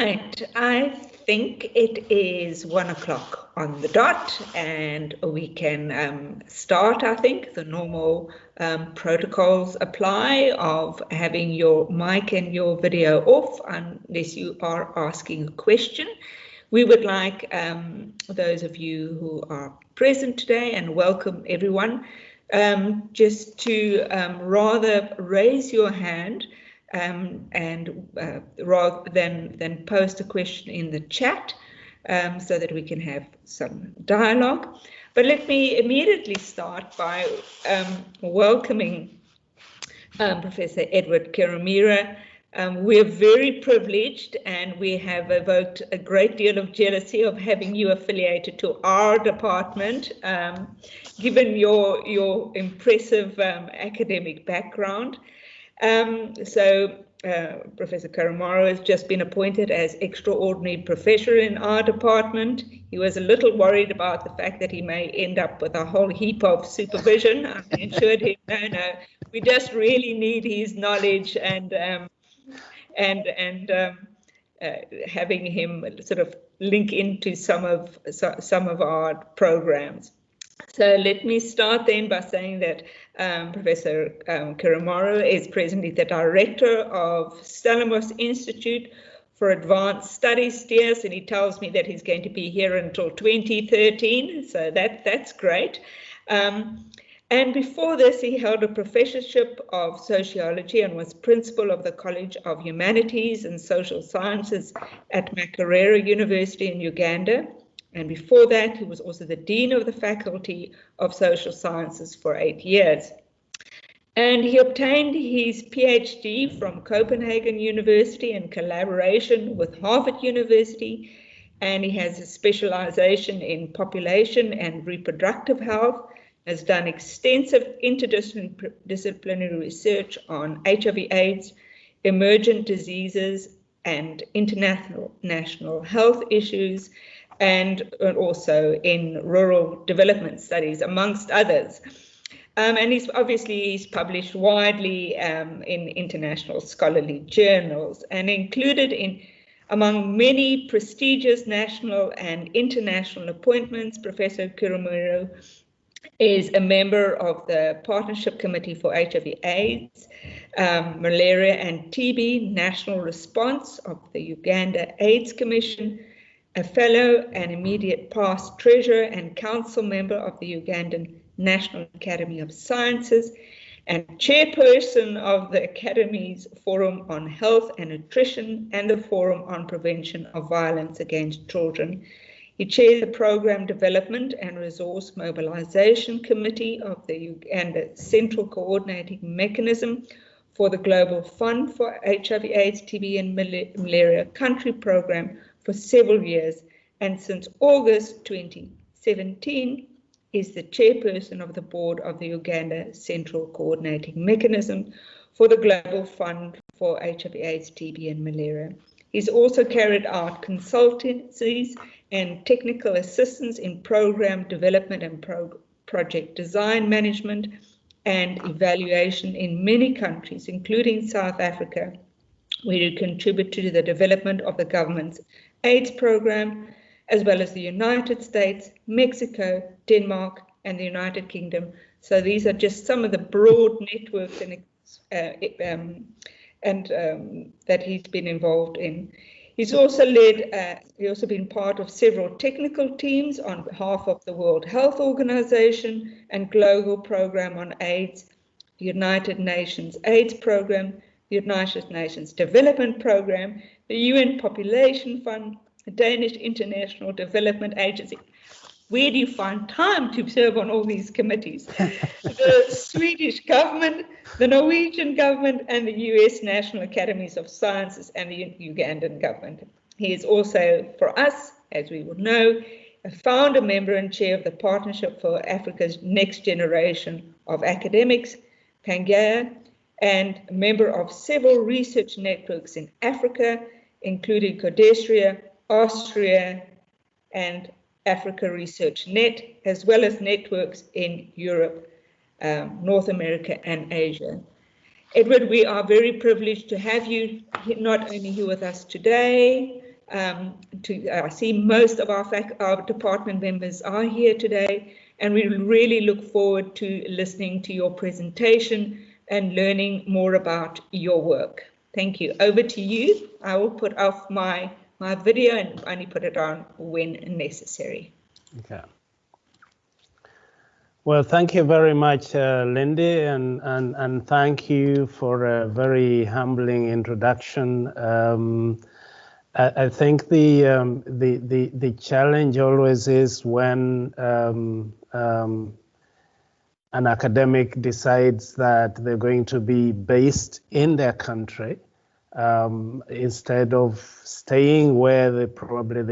Right, I think it is 1 o'clock on the dot, and we can start. I think the normal protocols apply of having your mic and your video off unless you are asking a question. We would like those of you who are present today, and welcome everyone, just to rather raise your hand rather than post a question in the chat, so that we can have some dialogue. But let me immediately start by welcoming Professor Edward Kirumira. We're very privileged, and we have evoked a great deal of jealousy of having you affiliated to our department, given your impressive academic background. Professor Kirumira has just been appointed as extraordinary professor in our department. He was a little worried about the fact that he may end up with a whole heap of supervision. I assured him, no, we just really need his knowledge and having him sort of link into some of our programs. So let me start then by saying that Professor Kirumira is presently the director of Stellenbosch Institute for Advanced Studies, STEERS, and he tells me that he's going to be here until 2013, so that's great. And before this, he held a professorship of sociology and was principal of the College of Humanities and Social Sciences at Makerere University in Uganda. And before that, he was also the Dean of the Faculty of Social Sciences for 8 years. And he obtained his PhD from Copenhagen University in collaboration with Harvard University. And he has a specialization in population and reproductive health, has done extensive interdisciplinary research on HIV/AIDS, emergent diseases, and international health issues, and also in rural development studies, amongst others. And he's published widely in international scholarly journals, and included among many prestigious national and international appointments. Professor Kirumira is a member of the Partnership Committee for HIV/AIDS, Malaria and TB National Response of the Uganda AIDS Commission, a fellow and immediate past treasurer and council member of the Ugandan National Academy of Sciences, and chairperson of the Academy's Forum on Health and Nutrition and the Forum on Prevention of Violence Against Children. He chairs the Program Development and Resource Mobilization Committee of the Uganda Central Coordinating Mechanism for the Global Fund for HIV/AIDS, TB and Malaria Country Program for several years, and since August 2017 is the chairperson of the board of the Uganda Central Coordinating Mechanism for the Global Fund for HIV/AIDS, TB and Malaria. He's also carried out consultancies and technical assistance in program development and project design management and evaluation in many countries, including South Africa, where he contributed to the development of the government's AIDS program, as well as the United States, Mexico, Denmark, and the United Kingdom. So these are just some of the broad networks that he's been involved in. He's also been part of several technical teams on behalf of the World Health Organization and Global Program on AIDS, the United Nations AIDS Program, the United Nations Development Program, the UN Population Fund, the Danish International Development Agency. Where do you find time to serve on all these committees? The Swedish government, the Norwegian government, and the US National Academies of Sciences, and the Ugandan government. He is also, for us, as we would know, a founder, member, and chair of the Partnership for Africa's Next Generation of Academics, Pangea, and a member of several research networks in Africa, including Codestria, Austria, and Africa Research Net, as well as networks in Europe, North America, and Asia. Edward, we are very privileged to have you not only here with us today I see most of our department members are here today, and we really look forward to listening to your presentation and learning more about your work. Thank you. Over to you. I will put off my video and only put it on when necessary. Okay. Well, thank you very much, Lindy, and thank you for a very humbling introduction. I think the challenge always is when an academic decides that they're going to be based in their country instead of staying where they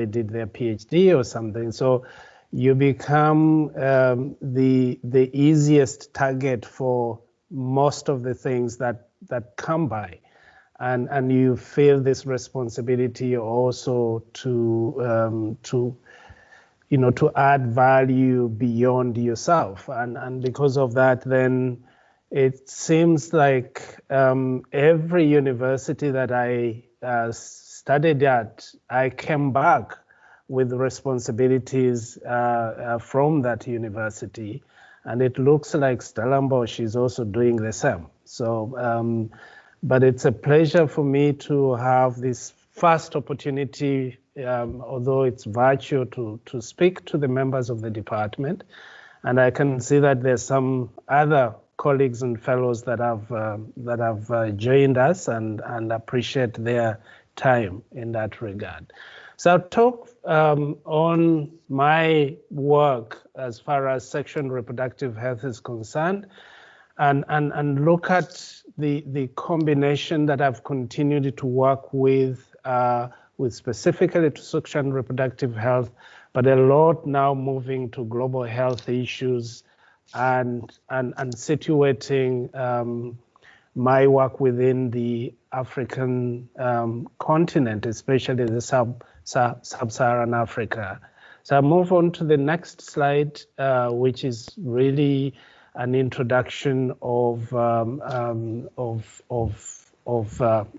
did their PhD or something. So you become the easiest target for most of the things that come by, and you feel this responsibility also to add value beyond yourself, and because of that, then it seems like every university that I studied at, I came back with responsibilities from that university, and it looks like Stellenbosch is also doing the same. So, but it's a pleasure for me to have this first opportunity, although it's virtual, to speak to the members of the department, and I can see that there's some other colleagues and fellows that have joined us, and appreciate their time in that regard. So I'll talk on my work as far as sexual and reproductive health is concerned, and look at the combination that I've continued to work with specifically to sexual and reproductive health, but a lot now moving to global health issues and situating my work within the African continent, especially the sub-Saharan Africa. So I'll move on to the next slide, which is really an introduction of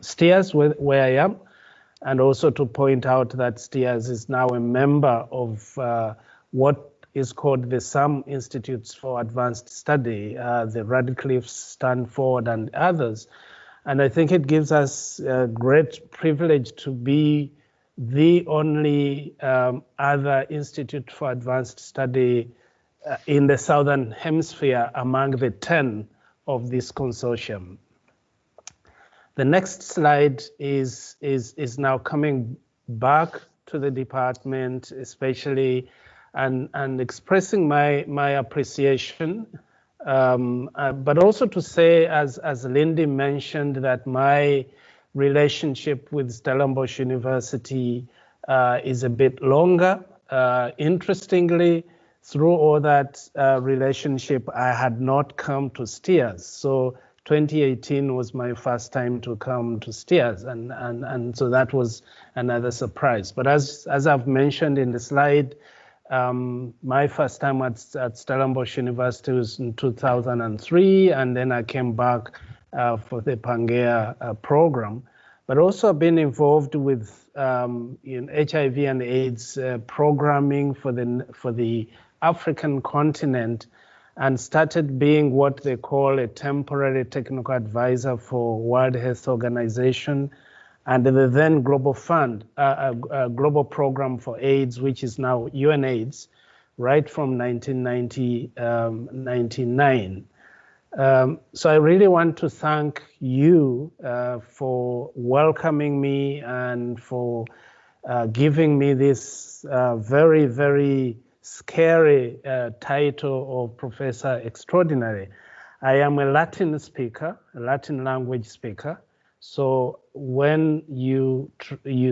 STEERS, where I am, and also to point out that STEERS is now a member of what is called the SAM Institutes for Advanced Study, the Radcliffe, Stanford, and others. And I think it gives us a great privilege to be the only other institute for advanced study in the Southern Hemisphere among the 10 of this consortium. The next slide is now coming back to the department, especially and expressing my appreciation, but also to say, as Lindy mentioned, that my relationship with Stellenbosch University is a bit longer. Interestingly, through all that relationship, I had not come to STEERS. So 2018 was my first time to come to STEERS, and so that was another surprise. But as I've mentioned in the slide, my first time at Stellenbosch University was in 2003, and then I came back for the Pangea program. But also I've been involved with in HIV and AIDS programming for the African continent, and started being what they call a temporary technical advisor for World Health Organization and the then Global Fund, Global Program for AIDS, which is now UNAIDS, right from 1999. So I really want to thank you for welcoming me and for giving me this very, very scary title of Professor Extraordinary. I am a Latin speaker, a Latin language speaker. So when you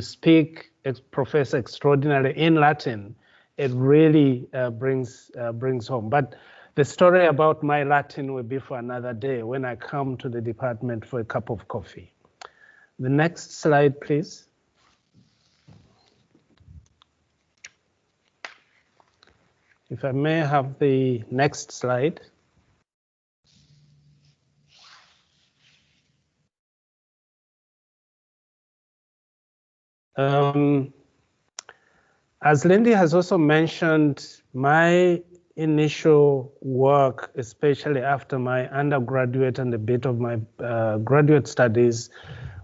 speak Professor Extraordinary in Latin, it really brings home. But the story about my Latin will be for another day when I come to the department for a cup of coffee. The next slide, please. If I may have the next slide. as Lindy has also mentioned, my initial work, especially after my undergraduate and a bit of my graduate studies,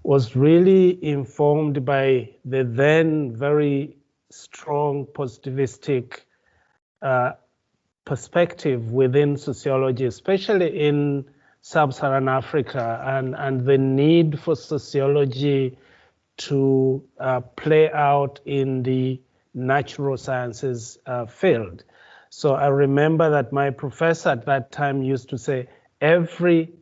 was really informed by the then very strong positivistic perspective within sociology, especially in sub-Saharan Africa, and the need for sociology to play out in the natural sciences field. So I remember that my professor at that time used to say, every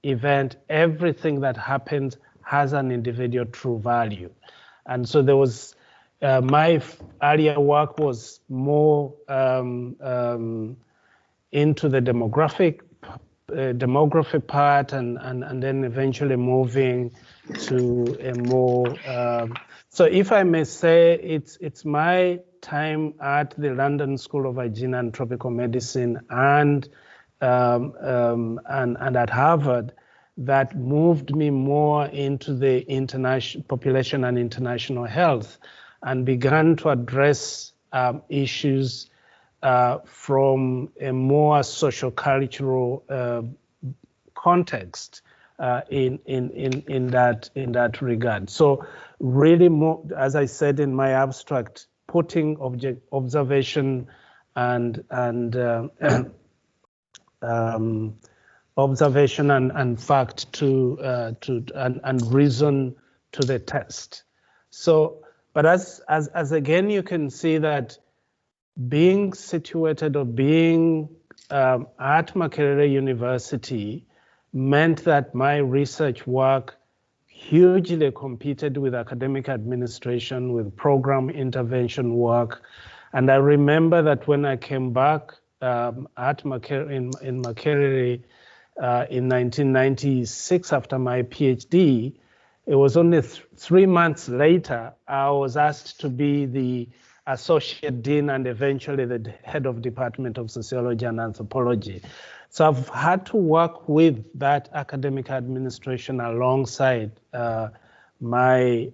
event, everything that happens has an individual true value. And so there was, my earlier work was more into the demography part, and then eventually moving to a more, so if I may say, it's my time at the London School of Hygiene and Tropical Medicine and at Harvard that moved me more into the international population and international health, and began to address issues from a more socio-cultural context in that regard. So really more, as I said in my abstract, putting observation and observation and fact to and reason to the test. So, but as again, you can see that being situated or being at Makerere University meant that my research work hugely competed with academic administration, with program intervention work. And I remember that when I came back at Makerere, in Makerere in 1996 after my PhD, it was only 3 months later, I was asked to be the associate dean and eventually the head of Department of Sociology and Anthropology. So I've had to work with that academic administration alongside my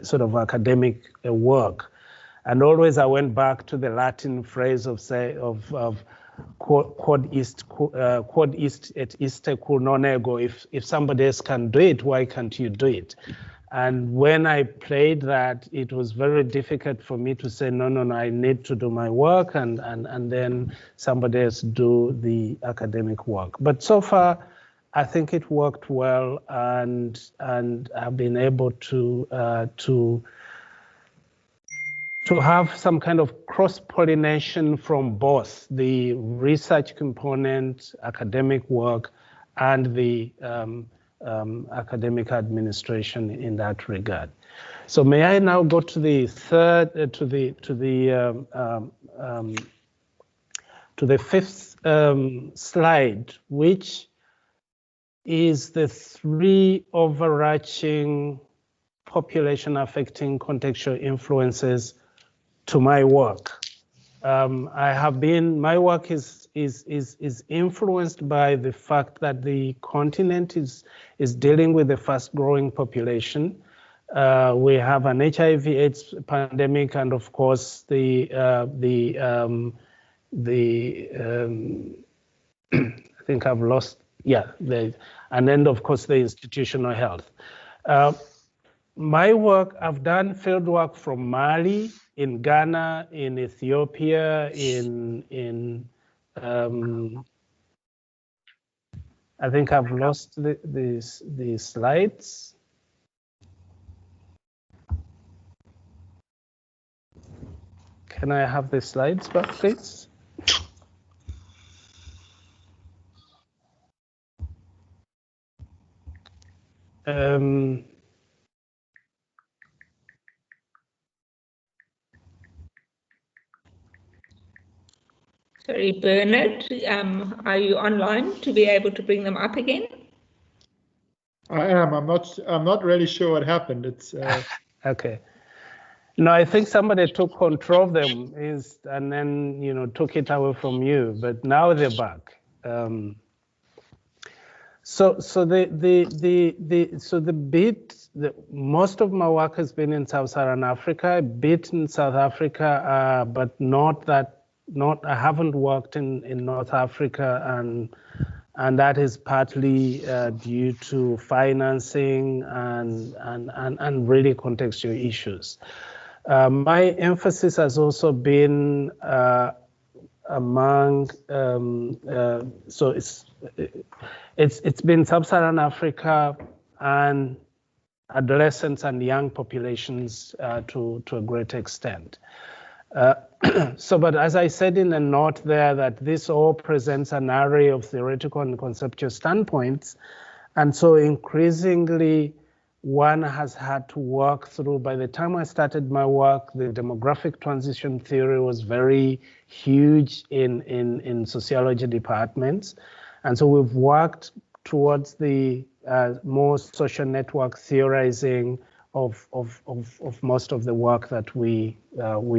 sort of academic work. And always I went back to the Latin phrase of quod est et iste cur non ego. If somebody else can do it, why can't you do it? And when I played that, it was very difficult for me to say, no, I need to do my work and then somebody else do the academic work. But so far, I think it worked well, and I've been able to have some kind of cross-pollination from both the research component, academic work, and the academic administration in that regard. So may I now go to the third, to the fifth slide, which is the 3 overarching population affecting contextual influences to my work. My work is influenced by the fact that the continent is dealing with a fast-growing population. We have an HIV/AIDS pandemic, and of course I think I've lost. Yeah, and then of course the institutional health. My work, I've done field work from Mali, in Ghana, in Ethiopia, in I think I've lost the slides. Can I have the slides back, please? Sorry, Bernard, are you online to be able to bring them up again? I am. I'm not really sure what happened. It's okay. No, I think somebody took control of them and then took it away from you. But now they're back. So the most of my work has been in Sub-Saharan Africa, a bit in South Africa, but I haven't worked in North Africa, and that is partly due to financing and really contextual issues. My emphasis has also been among so it's been Sub-Saharan Africa and adolescents and young populations to a great extent. But as I said in the note there, that this all presents an array of theoretical and conceptual standpoints, and so increasingly one has had to work through. By the time I started my work, the demographic transition theory was very huge in sociology departments, and so we've worked towards the more social network theorizing of most of the work that we're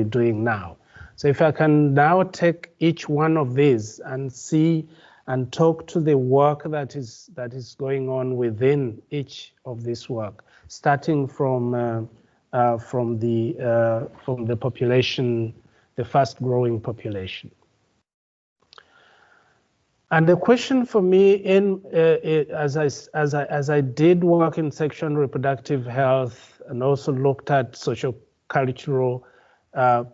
doing now. So if I can now take each one of these and see and talk to the work that is going on within each of this work, starting from the population, the fast growing population. And the question for me, as I did work in sexual and reproductive health, and also looked at socio-cultural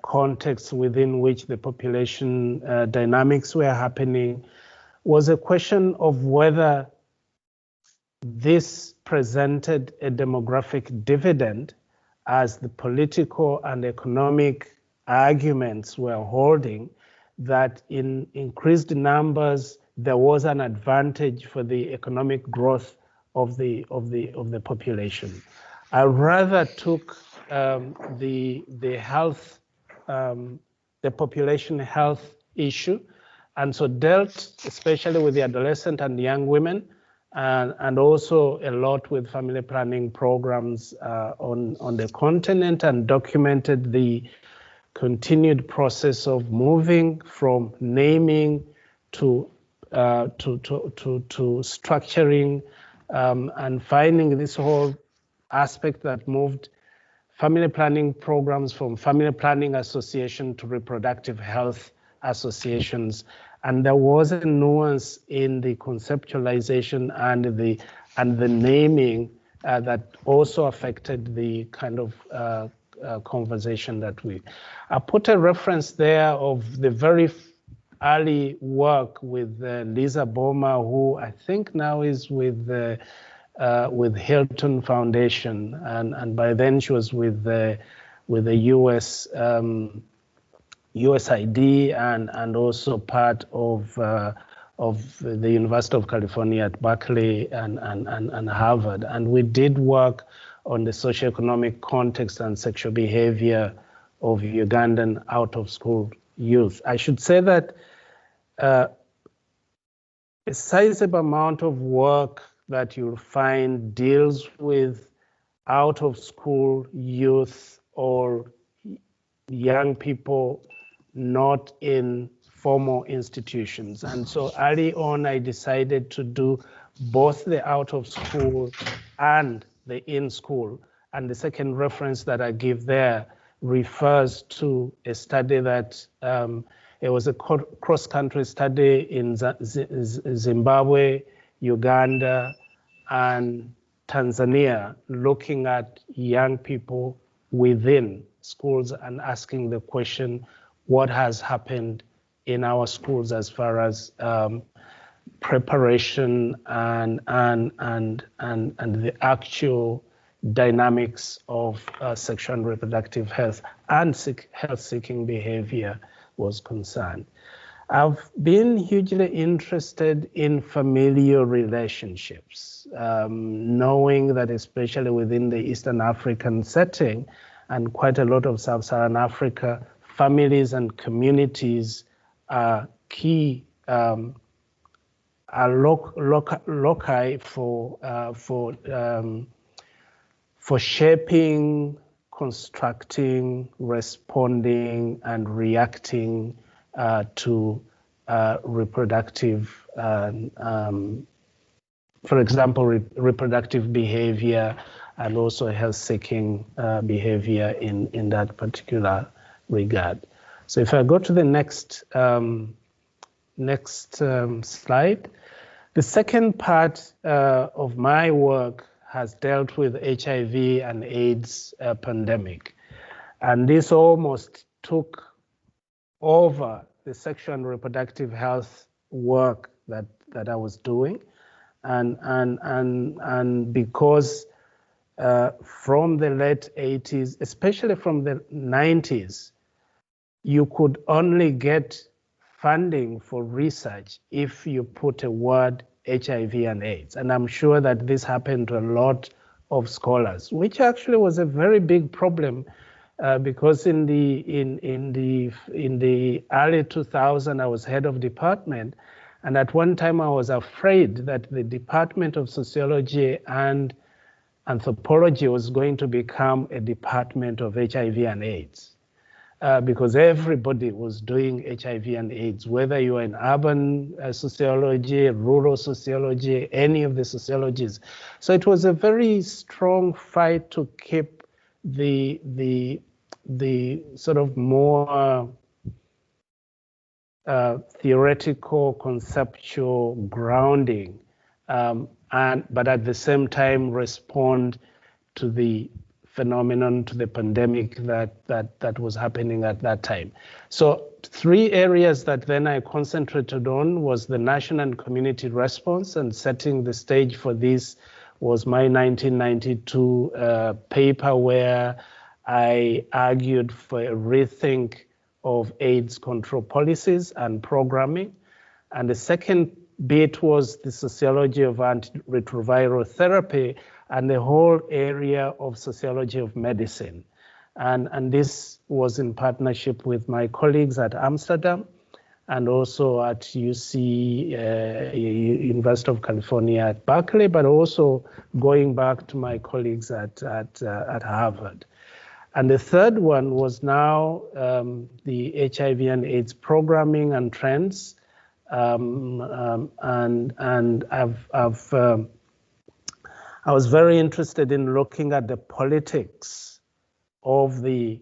contexts within which the population dynamics were happening, was a question of whether this presented a demographic dividend, as the political and economic arguments were holding, that in increased numbers there was an advantage for the economic growth of the population. I rather took the health, the population health issue, and so dealt especially with the adolescent and young women, and also a lot with family planning programs on the continent, and documented the continued process of moving from naming to structuring and finding this whole aspect that moved family planning programs from family planning association to reproductive health associations. And there was a nuance in the conceptualization and the naming that also affected the kind of conversation that I put a reference there of the very early work with Lisa Boma, who I think now is with Hilton Foundation, and by then she was with the US USID and also part of the University of California at Berkeley and Harvard, and we did work on the socioeconomic context and sexual behavior of Ugandan out-of-school youth. I should say that a sizable amount of work that you'll find deals with out-of-school youth or young people not in formal institutions. And so early on, I decided to do both the out-of-school and the in-school. And the second reference that I give there refers to a study that it was a cross-country study in Zimbabwe, Uganda, and Tanzania, looking at young people within schools and asking the question, what has happened in our schools as far as preparation and the actual dynamics of sexual and reproductive health and health-seeking behavior was concerned. I've been hugely interested in familial relationships, knowing that especially within the Eastern African setting and quite a lot of Sub-Saharan Africa, families and communities are key, are loci for shaping, constructing, responding, and reacting to reproductive, for example, reproductive behavior and also health-seeking behavior in that particular regard. So if I go to the next slide, the second part of my work has dealt with HIV and AIDS pandemic, and this almost took over the sexual and reproductive health work that I was doing, and because from the late 80s, especially from the 90s, you could only get funding for research if you put a word HIV and AIDS, and I'm sure that this happened to a lot of scholars, which actually was a very big problem. Because in the early 2000s, I was head of department, and at one time I was afraid that the Department of Sociology and Anthropology was going to become a department of HIV and AIDS, because everybody was doing HIV and AIDS, whether you are in urban sociology, rural sociology, any of the sociologies. So it was a very strong fight to keep the sort of more theoretical, conceptual grounding, but at the same time respond to the phenomenon, to the pandemic that was happening at that time. So 3 areas that then I concentrated on was the national and community response, and setting the stage for this was my 1992 paper where I argued for a rethink of AIDS control policies and programming. And the second bit was the sociology of antiretroviral therapy and the whole area of sociology of medicine. And this was in partnership with my colleagues at Amsterdam and also at UC, University of California at Berkeley, but also going back to my colleagues at Harvard. And the third one was now the HIV and AIDS programming and trends. And I was very interested in looking at the politics of that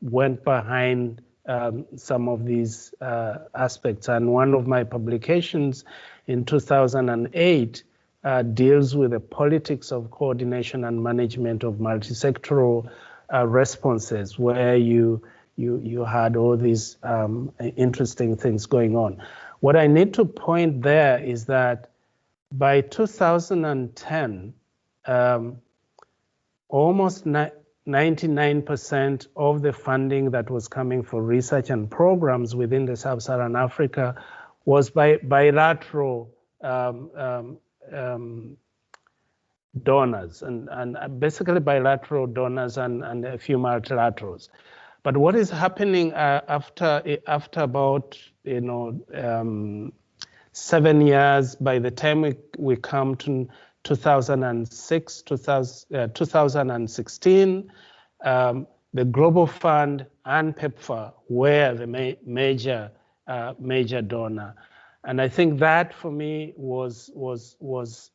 went behind some of these aspects. And one of my publications in 2008 deals with the politics of coordination and management of multisectoral responses, where you had all these interesting things going on. What I need to point there is that by 2010, almost 99% of the funding that was coming for research and programs within the Sub-Saharan Africa was by bilateral donors, and basically bilateral donors and a few multilaterals. But what is happening after about 7 years, by the time we come to 2016, the Global Fund and PEPFAR were the major donor. And I think that for me was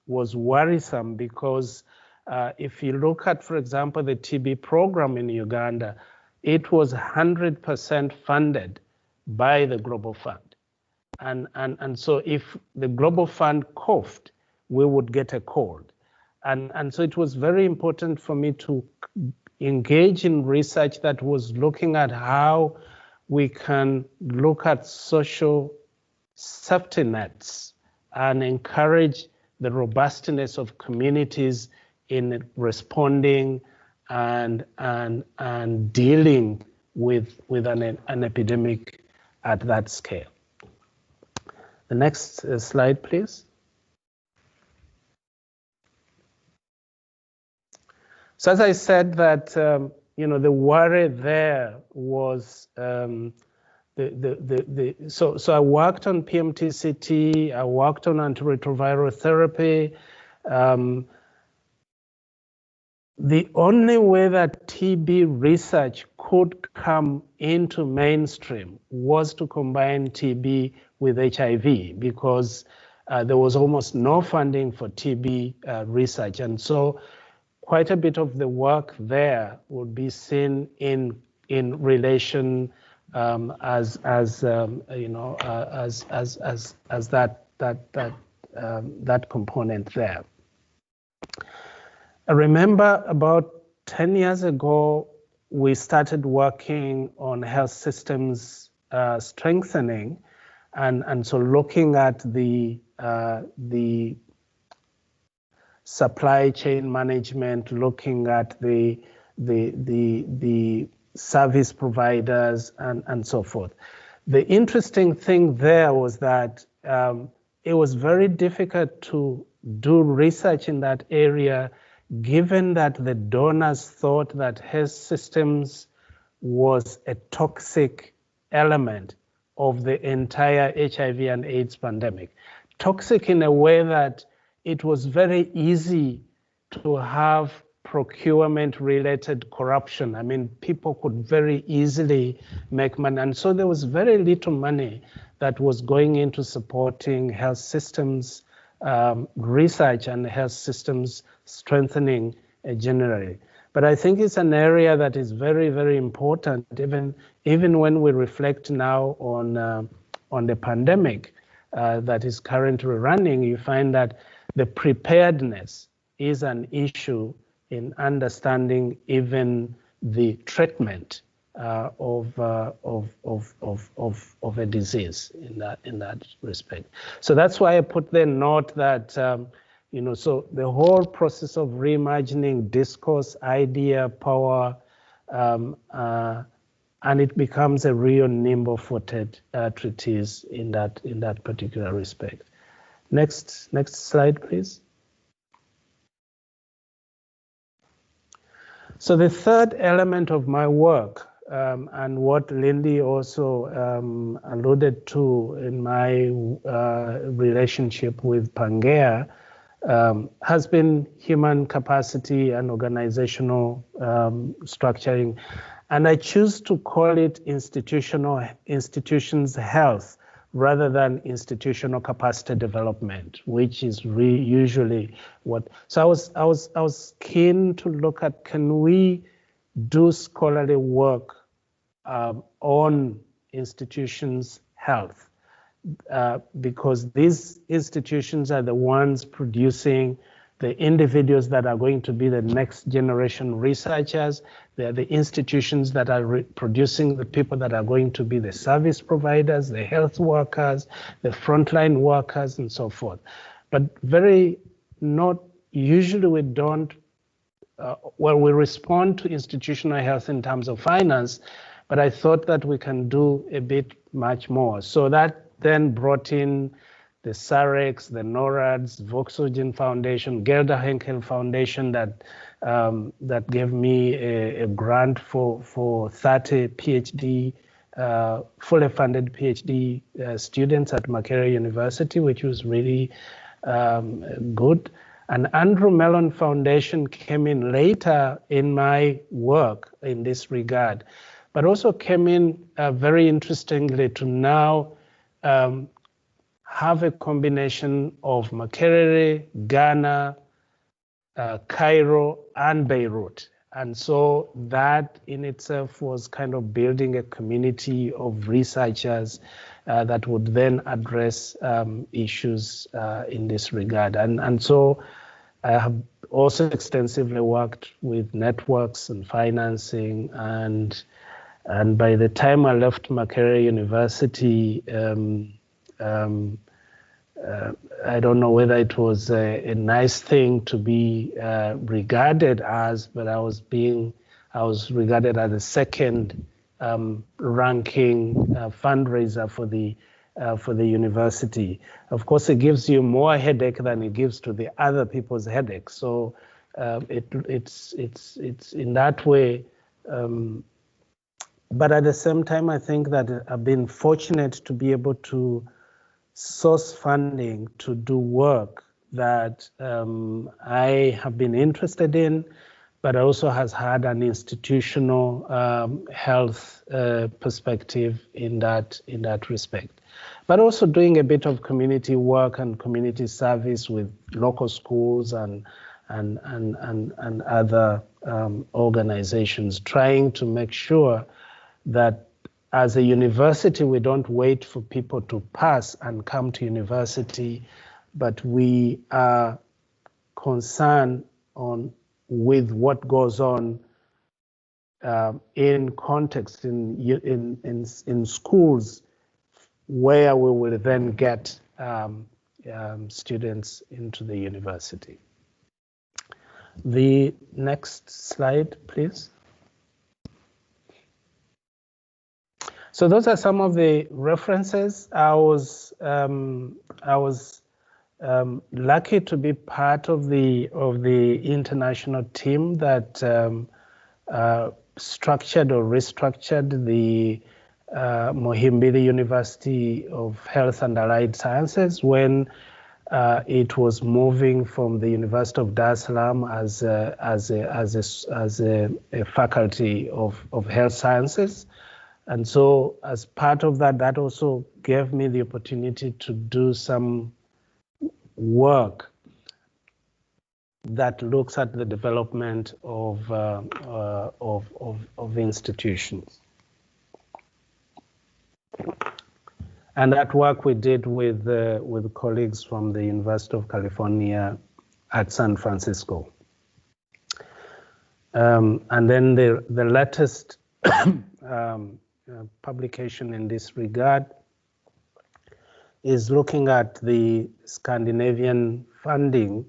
worrisome, because if you look at, for example, the TB program in Uganda, it was 100% funded by the Global Fund. And so if the Global Fund coughed, we would get a cold. And so it was very important for me to engage in research that was looking at how we can look at social safety nets and encourage the robustness of communities in responding and dealing with an epidemic at that scale. The next slide, please. So as I said that, the worry there was, so I worked on PMTCT, I worked on antiretroviral therapy. The only way that TB research could come into mainstream was to combine TB with HIV, because there was almost no funding for TB research. And so quite a bit of the work there would be seen in relation as that component there. I remember about 10 years ago, we started working on health systems strengthening, and so looking at the supply chain management, looking at the service providers and so forth. The interesting thing there was that it was very difficult to do research in that area, given that the donors thought that health systems was a toxic element of the entire HIV and AIDS pandemic. Toxic in a way that it was very easy to have procurement-related corruption. I mean, people could very easily make money. And so there was very little money that was going into supporting health systems research and health systems strengthening generally. But I think it's an area that is very, very important, even when we reflect now on the pandemic that is currently running. You find that the preparedness is an issue in understanding even the treatment of a disease in that respect. So that's why I put the note that so the whole process of reimagining discourse, idea, power, and it becomes a real nimble-footed treatise in that particular respect. Next slide, please. So the third element of my work, and what Lindy also alluded to in my relationship with Pangea, has been human capacity and organizational structuring. And I choose to call it institutions health rather than institutional capacity development, which is usually what. So I was keen to look at, can we do scholarly work on institutions health? Because these institutions are the ones producing the individuals that are going to be the next generation researchers. They're the institutions that are producing the people that are going to be the service providers, the health workers, the frontline workers, and so forth. But usually we don't, we respond to institutional health in terms of finance, but I thought that we can do a bit much more. So that then brought in the SAREX, the NORADs, Volkswagen Foundation, Gerda Henkel Foundation that gave me a grant for 30 PhD, fully funded PhD students at Makerere University, which was really good. And Andrew Mellon Foundation came in later in my work in this regard, but also came in very interestingly to now have a combination of Makerere, Ghana, Cairo, and Beirut. And so that in itself was kind of building a community of researchers that would then address issues in this regard. And so I have also extensively worked with networks and financing, and by the time I left Makerere University, I don't know whether it was a nice thing to be regarded as, but I was regarded as the second ranking fundraiser for the university. Of course, it gives you more headache than it gives to the other people's headache. So it's in that way. But at the same time, I think that I've been fortunate to be able to source funding to do work that I have been interested in, but also has had an institutional health perspective in that respect. But also doing a bit of community work and community service with local schools and other organizations, trying to make sure that as a university, we don't wait for people to pass and come to university, but we are concerned with what goes on in context in schools, where we will then get students into the university. The next slide, please. So those are some of the references. I was lucky to be part of the international team that structured or restructured the Muhimbili University of Health and Allied Sciences when it was moving from the University of Dar es Salaam as a faculty of health sciences. And so as part of that, that also gave me the opportunity to do some work that looks at the development of institutions. And that work we did with colleagues from the University of California at San Francisco. And then the latest publication in this regard is looking at the Scandinavian funding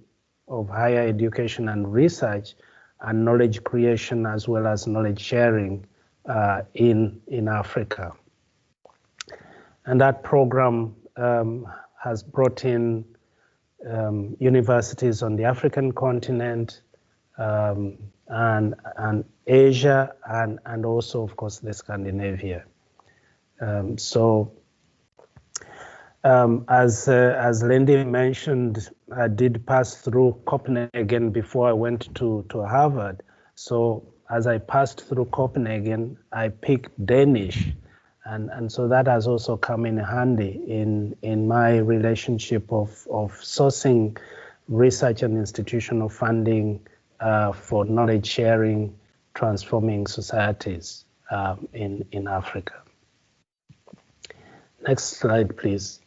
of higher education and research and knowledge creation, as well as knowledge sharing in Africa. And that program has brought in universities on the African continent and Asia and also, of course, the Scandinavia. As Lindy mentioned, I did pass through Copenhagen before I went to Harvard. So as I passed through Copenhagen, I picked Danish. And so that has also come in handy in my relationship of sourcing research and institutional funding for knowledge sharing, transforming societies in Africa. Next slide, please.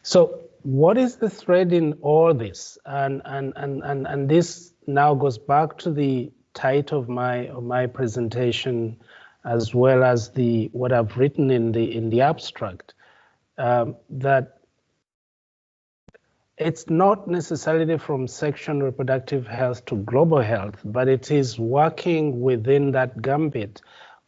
So what is the thread in all this? And this now goes back to the title of my presentation, as well as what I've written in the abstract, that it's not necessarily from sexual and reproductive health to global health, but it is working within that gambit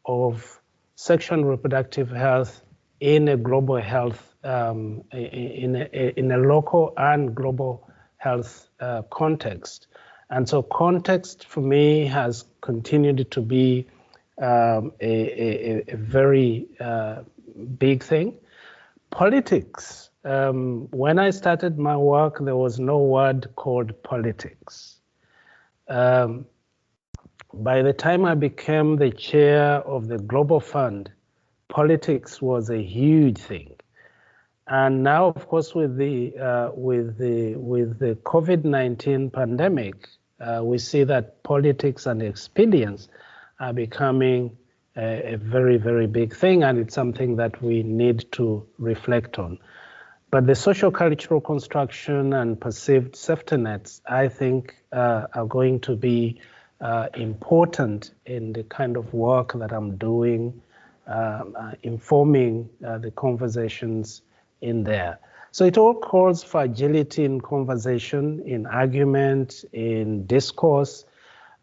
of sexual and reproductive health in a global health, in a local and global health context. And so context for me has continued to be a very big thing. Politics. When I started my work, there was no word called politics. By the time I became the chair of the Global Fund, politics was a huge thing. And now, of course, with the COVID-19 pandemic, we see that politics and expedience are becoming a very, very big thing, and it's something that we need to reflect on. But the socio-cultural construction and perceived safety nets, I think, are going to be important in the kind of work that I'm doing, informing the conversations in there. So it all calls for agility in conversation, in argument, in discourse,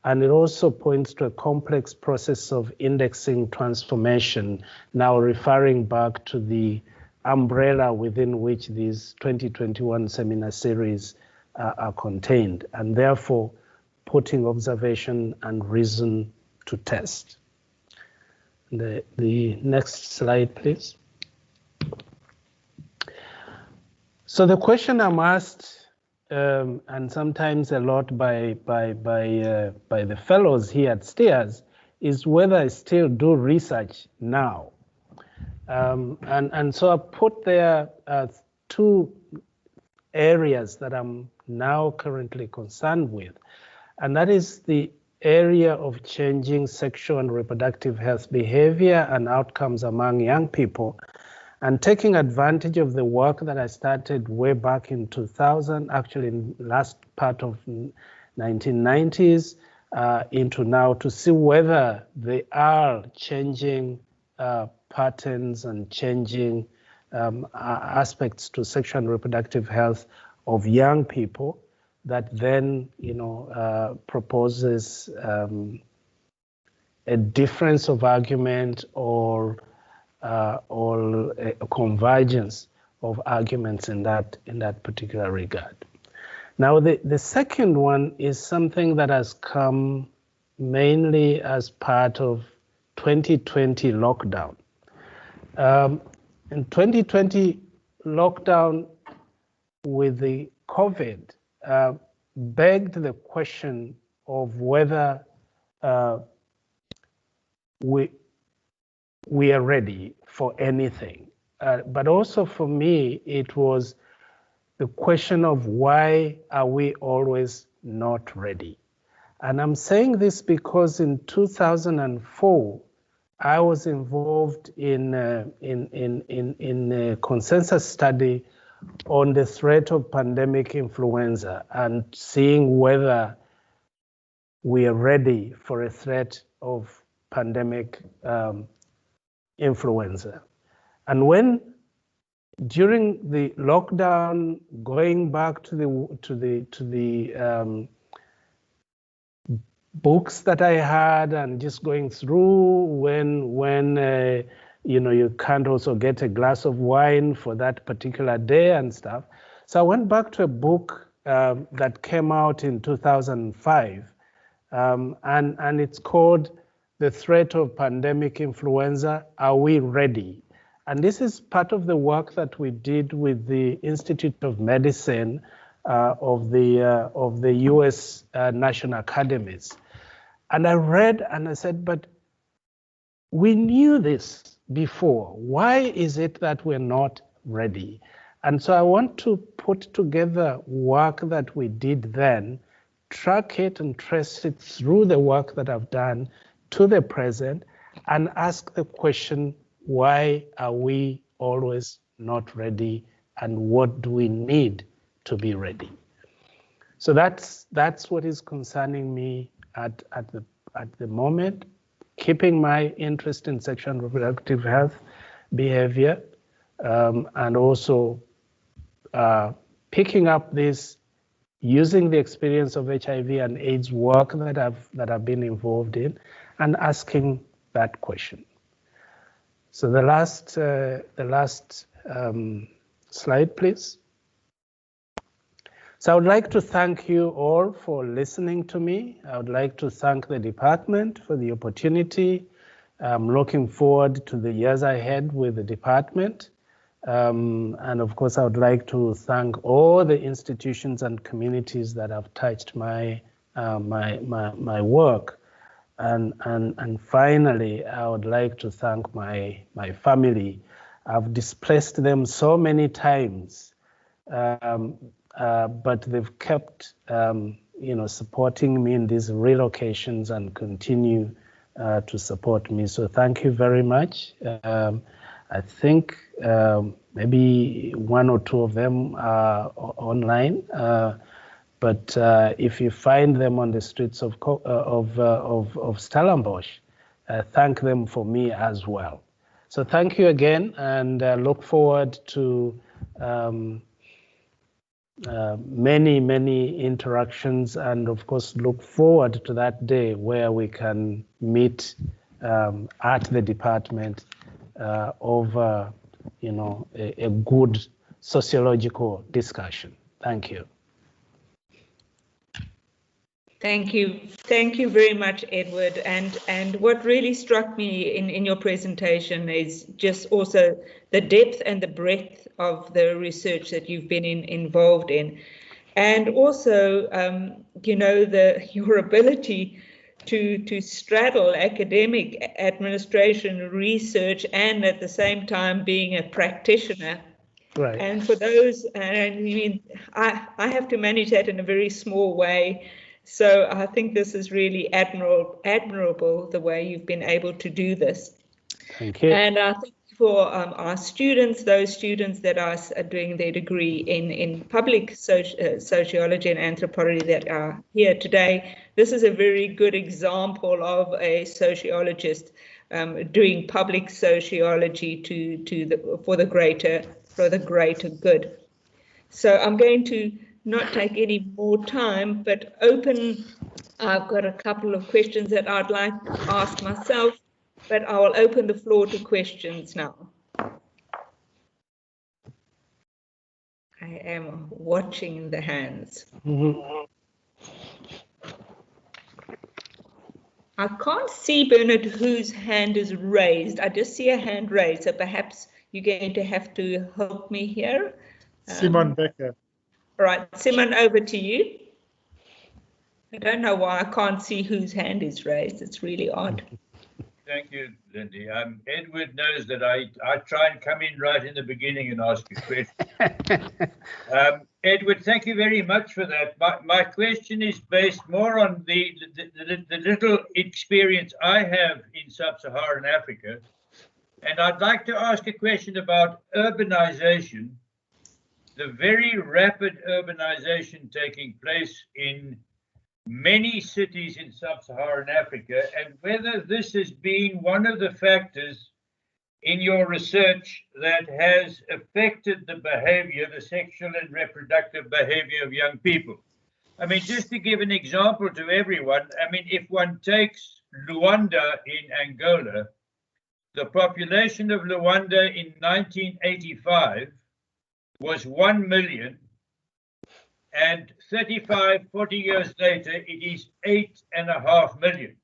and it also points to a complex process of indexing transformation, now referring back to the umbrella within which these 2021 seminar series are contained, and therefore putting observation and reason to test. The next slide, please. So the question I'm asked and sometimes a lot by the fellows here at STEERS, is whether I still do research now. And so I put there two areas that I'm now currently concerned with, and that is the area of changing sexual and reproductive health behavior and outcomes among young people, and taking advantage of the work that I started way back in 2000, actually in last part of 1990s, into now, to see whether they are changing patterns and changing aspects to sexual and reproductive health of young people that then, proposes a difference of argument or a convergence of arguments in that particular regard. Now, the second one is something that has come mainly as part of 2020 lockdown. In 2020 lockdown with the COVID begged the question of whether we are ready for anything. But also for me, it was the question of why are we always not ready? And I'm saying this because in 2004, I was involved in a consensus study on the threat of pandemic influenza and seeing whether we are ready for a threat of pandemic influenza. And when during the lockdown, going back to the books that I had and just going through when you can't also get a glass of wine for that particular day and stuff. So I went back to a book that came out in 2005, and it's called The Threat of Pandemic Influenza, Are We Ready? And this is part of the work that we did with the Institute of Medicine of the US National Academies. And I read and I said, but we knew this before. Why is it that we're not ready? And so I want to put together work that we did then, track it and trace it through the work that I've done to the present, and ask the question, why are we always not ready, and what do we need to be ready? So that's what is concerning me at the moment, keeping my interest in sexual and reproductive health behavior, and also picking up this, using the experience of HIV and AIDS work that I've been involved in, and asking that question. So the last slide, please. So I would like to thank you all for listening to me. I would like to thank the department for the opportunity. I'm looking forward to the years ahead with the department. And of course, I would like to thank all the institutions and communities that have touched my work. And finally, I would like to thank my family. I've displaced them so many times, but they've kept, supporting me in these relocations and continue to support me. So thank you very much. I think maybe one or two of them are online. But if you find them on the streets of Stellenbosch, thank them for me as well. So thank you again, and look forward to many interactions, and of course look forward to that day where we can meet at the department over a good sociological discussion. Thank you. Thank you very much, Edward. And what really struck me in your presentation is just also the depth and the breadth of the research that you've been involved in. And also, your ability to straddle academic, administration, research, and at the same time being a practitioner. Right. And for those, and I mean, I have to manage that in a very small way. So I think this is really admirable the way you've been able to do this. Thank you. And I think for our students, those students that are doing their degree in public sociology and anthropology that are here today, this is a very good example of a sociologist doing public sociology for the greater good. So I'm going to not take any more time, but I've got a couple of questions that I'd like to ask myself, but I will open the floor to questions now. I am watching the hands. I can't see, Bernard, whose hand is raised. I just see a hand raised, so perhaps you're going to have to help me here. Simon Becker. All right, Simon, over to you. I don't know why I can't see whose hand is raised. It's really odd. Thank you, Lindy. Edward knows that I try and come in right in the beginning and ask a question. Edward, thank you very much for that. My question is based more on the little experience I have in sub-Saharan Africa. And I'd like to ask a question about urbanization, the very rapid urbanization taking place in many cities in sub-Saharan Africa, and whether this has been one of the factors in your research that has affected the behavior, the sexual and reproductive behavior of young people. I mean, just to give an example to everyone, I mean, if one takes Luanda in Angola, the population of Luanda in 1985 was 1 million. And 40 years later, it is 8.5 million.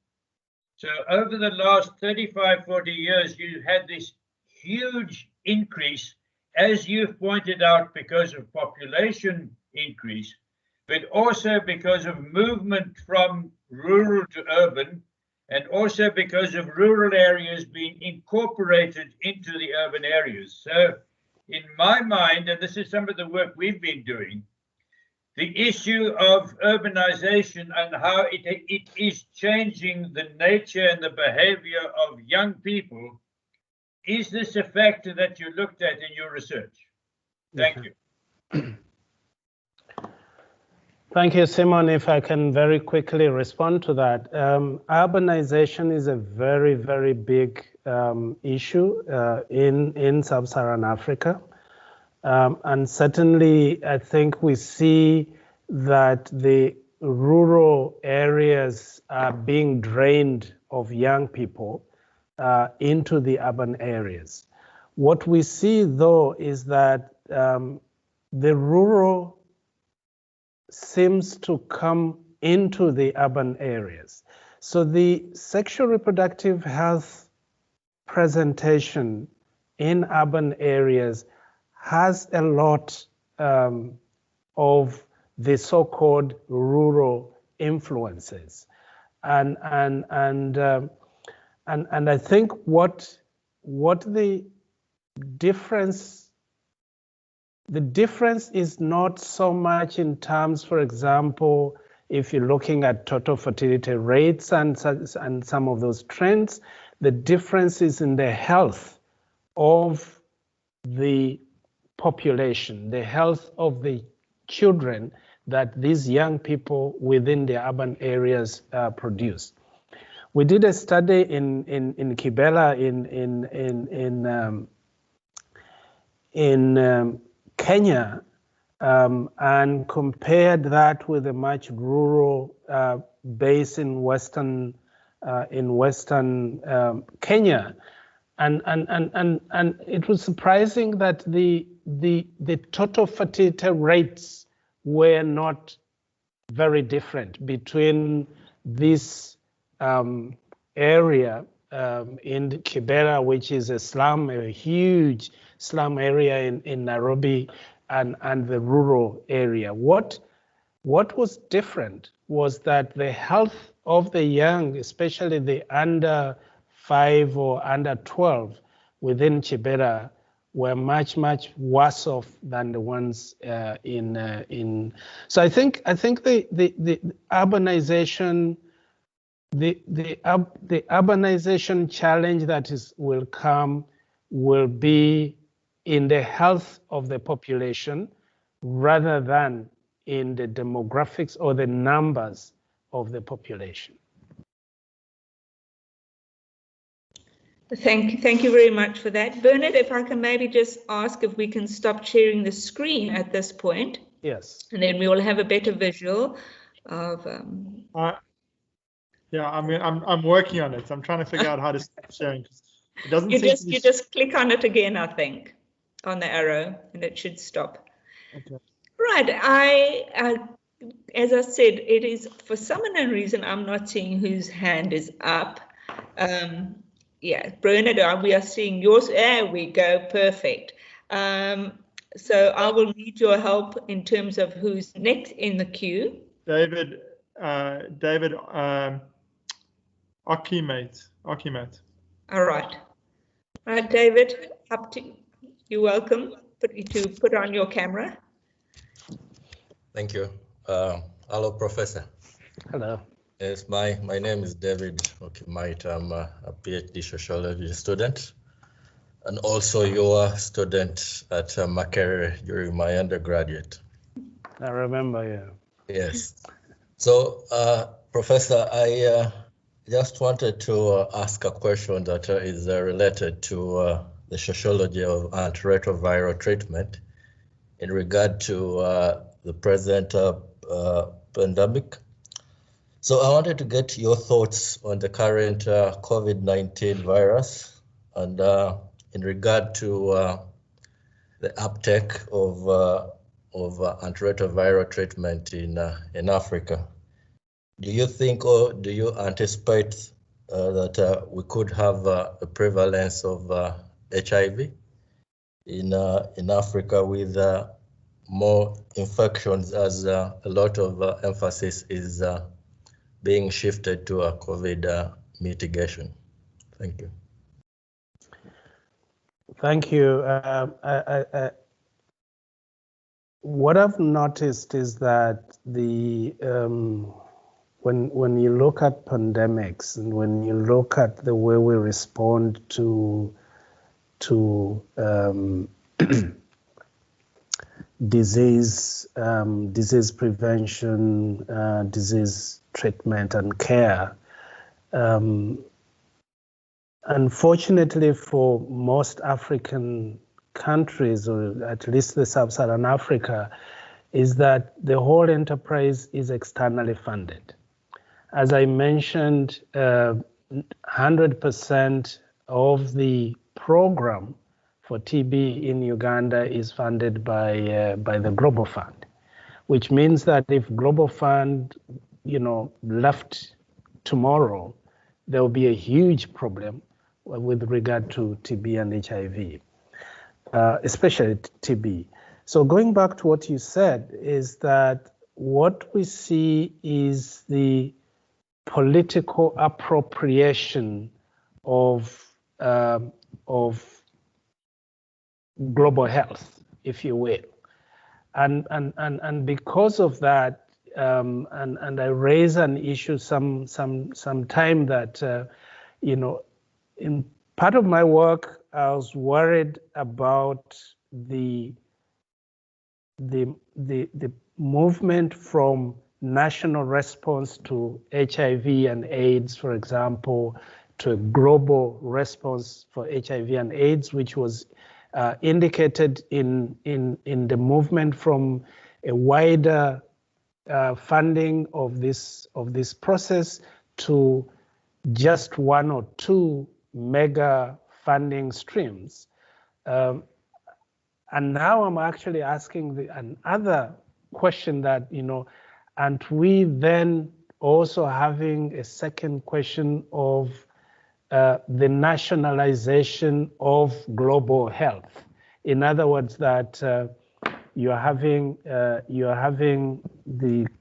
So over the last 40 years, you had this huge increase, as you've pointed out, because of population increase, but also because of movement from rural to urban, and also because of rural areas being incorporated into the urban areas. So in my mind, and this is some of the work we've been doing, the issue of urbanization and how it is changing the nature and the behavior of young people. Is this a factor that you looked at in your research? Thank you. Thank you, Simon. If I can very quickly respond to that. Urbanization is a very, very big issue in sub-Saharan Africa. And certainly, I think we see that the rural areas are being drained of young people into the urban areas. What we see, though, is that the rural seems to come into the urban areas. So the sexual reproductive health presentation in urban areas has a lot of the so-called rural influences, and I think what the difference is not so much in terms, for example, if you're looking at total fertility rates and some of those trends, the difference is in the health of the population, the health of the children that these young people within the urban areas produce. We did a study in Kibera in Kenya and compared that with a much rural base in western Kenya. And it was surprising that the total fertility rates were not very different between this area in Kibera, which is a huge slum area in Nairobi, and the rural area. What What was different was that the health of the young, especially the under 5 or under 12 within Chibera, were much worse off than the ones in. So I think the urbanization, the urbanization challenge that will come will be in the health of the population rather than in the demographics or the numbers of the population. Thank you very much for that. Bernard, if I can maybe just ask if we can stop sharing the screen at this point. Yes. And then we will have a better visual of... Yeah, I mean, I'm working on it. I'm trying to figure out how to stop sharing. It doesn't you seem to be... just click on it again, I think, on the arrow, and it should stop. Okay. Right. As I said, it is for some unknown reason I'm not seeing whose hand is up. Yeah, Bernard, we are seeing yours. There we go, perfect. So I will need your help in terms of who's next in the queue. David, Okimat. All right. Right, David, up to you. You're welcome. Put on your camera. Thank you. Hello, Professor. Hello. Yes, my name is David Okimat. I'm a PhD sociology student, and also you're a student at Makerere during my undergraduate. I remember, yeah. Yes. So, Professor, I just wanted to ask a question that is related to the sociology of antiretroviral treatment in regard to the present pandemic. So I wanted to get your thoughts on the current COVID-19 virus and in regard to the uptake of antiretroviral treatment in Africa. Do you think or do you anticipate that we could have a prevalence of HIV in Africa with more infections as a lot of emphasis is being shifted to a COVID mitigation? Thank you. Thank you. What I've noticed is that when you look at pandemics and when you look at the way we respond to disease prevention, disease treatment and care, unfortunately for most African countries, or at least the sub-Saharan Africa, is that the whole enterprise is externally funded. As I mentioned, 100% of the program for TB in Uganda is funded by the Global Fund, which means that if Global Fund, left tomorrow, there will be a huge problem with regard to TB and HIV, especially TB. So going back to what you said, is that what we see is the political appropriation of global health, if you will, and because of that, and I raise an issue some time that in part of my work I was worried about the movement from national response to HIV and AIDS, for example, to a global response for HIV and AIDS, which was indicated in the movement from a wider funding of this process to just one or two mega funding streams. And now I'm actually asking another question that, aren't we then also having a second question of the nationalization of global health? In other words, that you're having the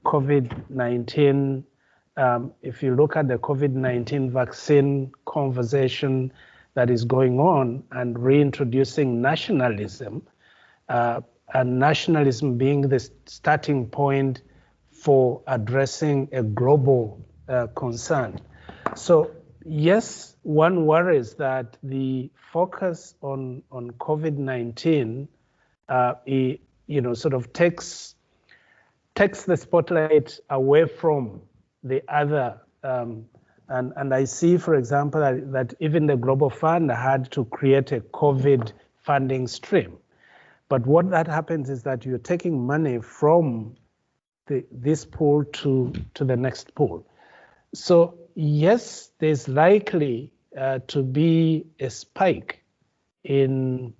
COVID-19. If you look at the COVID-19 vaccine conversation that is going on and reintroducing nationalism, and nationalism being the starting point for addressing a global concern. So yes, one worries that the focus on COVID-19, sort of takes the spotlight away from the other. And I see, for example, that even the Global Fund had to create a COVID funding stream. But what that happens is that you're taking money from this pool to the next pool. So yes, there's likely to be a spike in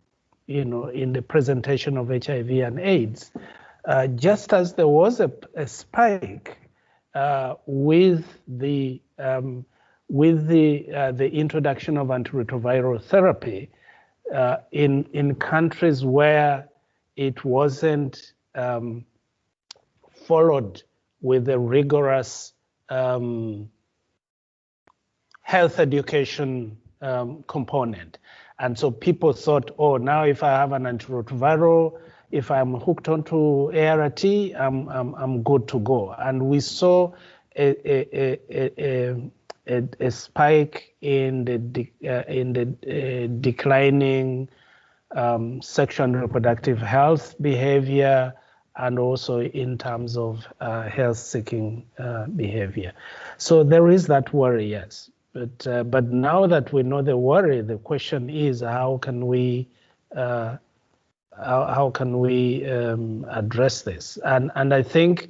the presentation of HIV and AIDS, just as there was a spike with the introduction of antiretroviral therapy in countries where it wasn't followed with a rigorous health education component. And so people thought, oh, now if I have an antiretroviral, if I'm hooked onto ART, I'm good to go. And we saw a spike in the declining sexual and reproductive health behavior, and also in terms of health-seeking behavior. So there is that worry, yes. But now that we know the worry, the question is how can we address this? And I think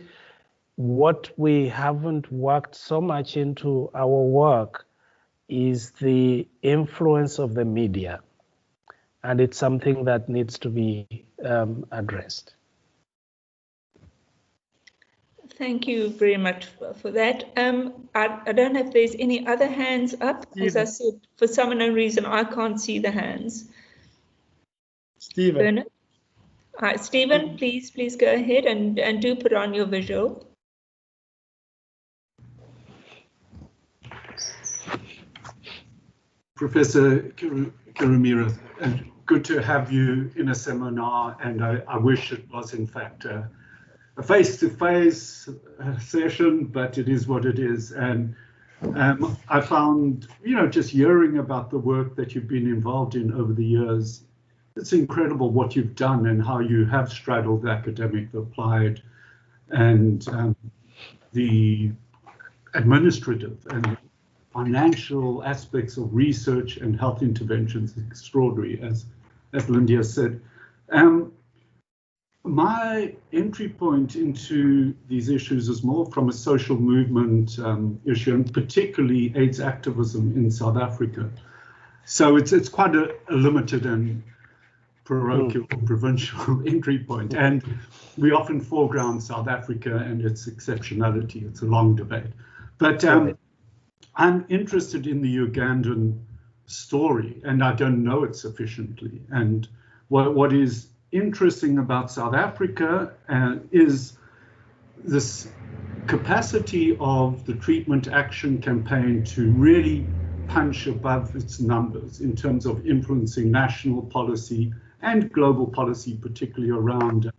what we haven't worked so much into our work is the influence of the media, and it's something that needs to be addressed. Thank you very much for that. I don't know if there's any other hands up. As I said, for some unknown reason, I can't see the hands. Stephen. Bernard? All right, Stephen, please go ahead and do put on your visual. Professor Kirumira, good to have you in a seminar, and I wish it was in fact a face-to-face session, but it is what it is. And I found, just hearing about the work that you've been involved in over the years, it's incredible what you've done and how you have straddled the academic, the applied, and the administrative and financial aspects of research and health interventions. Extraordinary, as Lindy said. My entry point into these issues is more from a social movement issue, and particularly AIDS activism in South Africa. So it's quite a limited and parochial, provincial entry point. And we often foreground South Africa and its exceptionality. It's a long debate. But I'm interested in the Ugandan story, and I don't know it sufficiently. And what is interesting about South Africa is this capacity of the treatment action campaign to really punch above its numbers in terms of influencing national policy and global policy, particularly around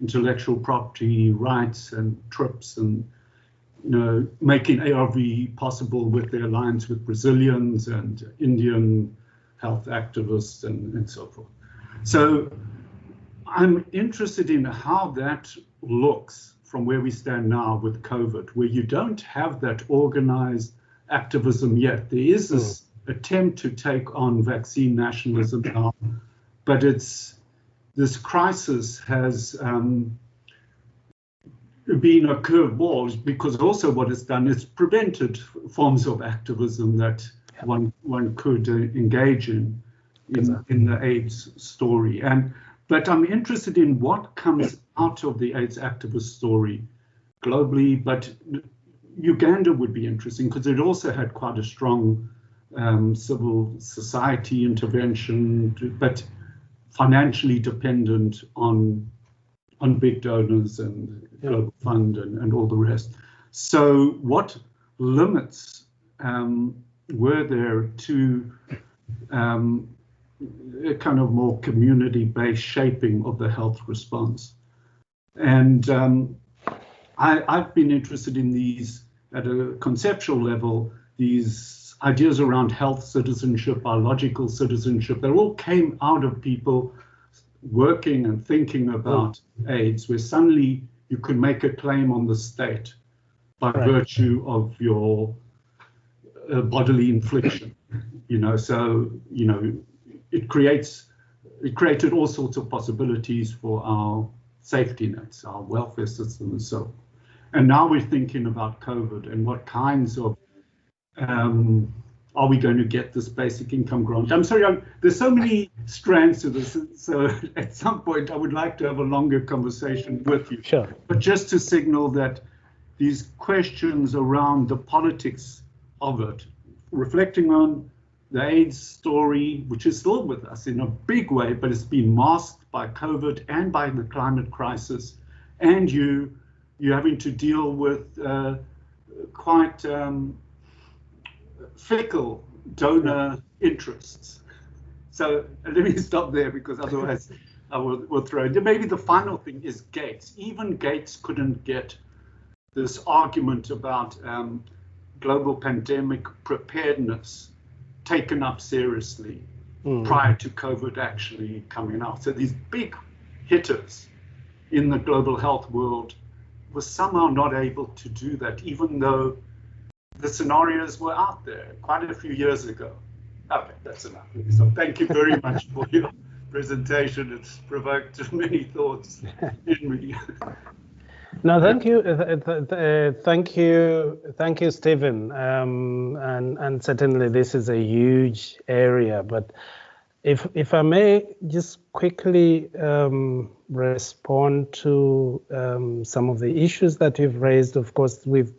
intellectual property rights and TRIPS, and making ARV possible with their alliance with Brazilians and Indian health activists and so forth. So I'm interested in how that looks from where we stand now with COVID, where you don't have that organized activism yet. There is this attempt to take on vaccine nationalism now, but this crisis has been a curveball, because also what it's done is prevented forms of activism that one could engage in the AIDS story. But I'm interested in what comes out of the AIDS activist story globally, but Uganda would be interesting because it also had quite a strong civil society intervention, but financially dependent on on big donors and Global Fund and all the rest. So what limits were there to a kind of more community-based shaping of the health response? And I've been interested in these at a conceptual level, these ideas around health citizenship, biological citizenship, that all came out of people working and thinking about AIDS, where suddenly you could make a claim on the state by virtue of your bodily infliction, so, it created all sorts of possibilities for our safety nets, our welfare system and so on. And now we're thinking about COVID and what kinds of, are we going to get this basic income grant? I'm sorry, there's so many strands to this. So at some point, I would like to have a longer conversation with you. Sure. But just to signal that these questions around the politics of it, reflecting on the AIDS story, which is still with us in a big way, but it's been masked by COVID and by the climate crisis, and you're having to deal with quite fickle donor interests. So let me stop there, because otherwise I will throw it. Maybe the final thing is Gates. Even Gates couldn't get this argument about global pandemic preparedness taken up seriously prior to COVID actually coming out. So these big hitters in the global health world were somehow not able to do that, even though the scenarios were out there quite a few years ago. Okay, that's enough. So thank you very much for your presentation. It's provoked many thoughts in me. No, thank you, thank you, Stephen. And certainly this is a huge area. But if I may just quickly respond to some of the issues that you've raised. Of course, we've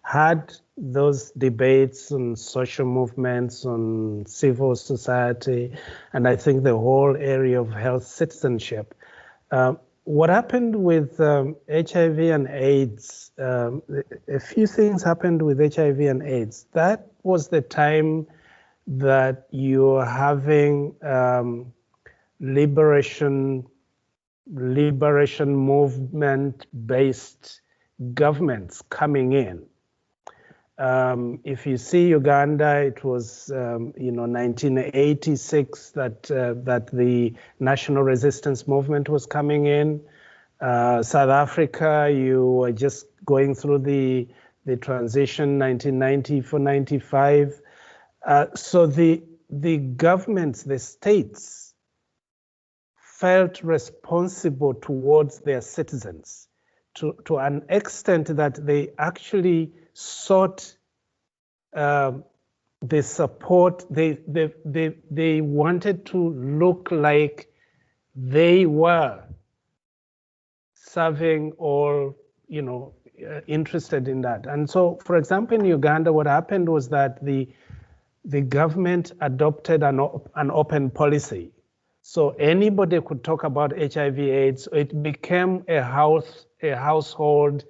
had those debates on social movements, on civil society, and I think the whole area of health citizenship. What happened with HIV and AIDS, a few things happened with HIV and AIDS. That was the time that you're having liberation movement-based governments coming in. If you see Uganda, it was 1986 that the national resistance movement was coming in. South Africa, you were just going through the transition 1994-95. So the governments, the states, felt responsible towards their citizens to an extent that they actually sought the support. They wanted to look like they were serving or interested in that. And so, for example, in Uganda, what happened was that the government adopted an open policy. So anybody could talk about HIV/AIDS. It became a household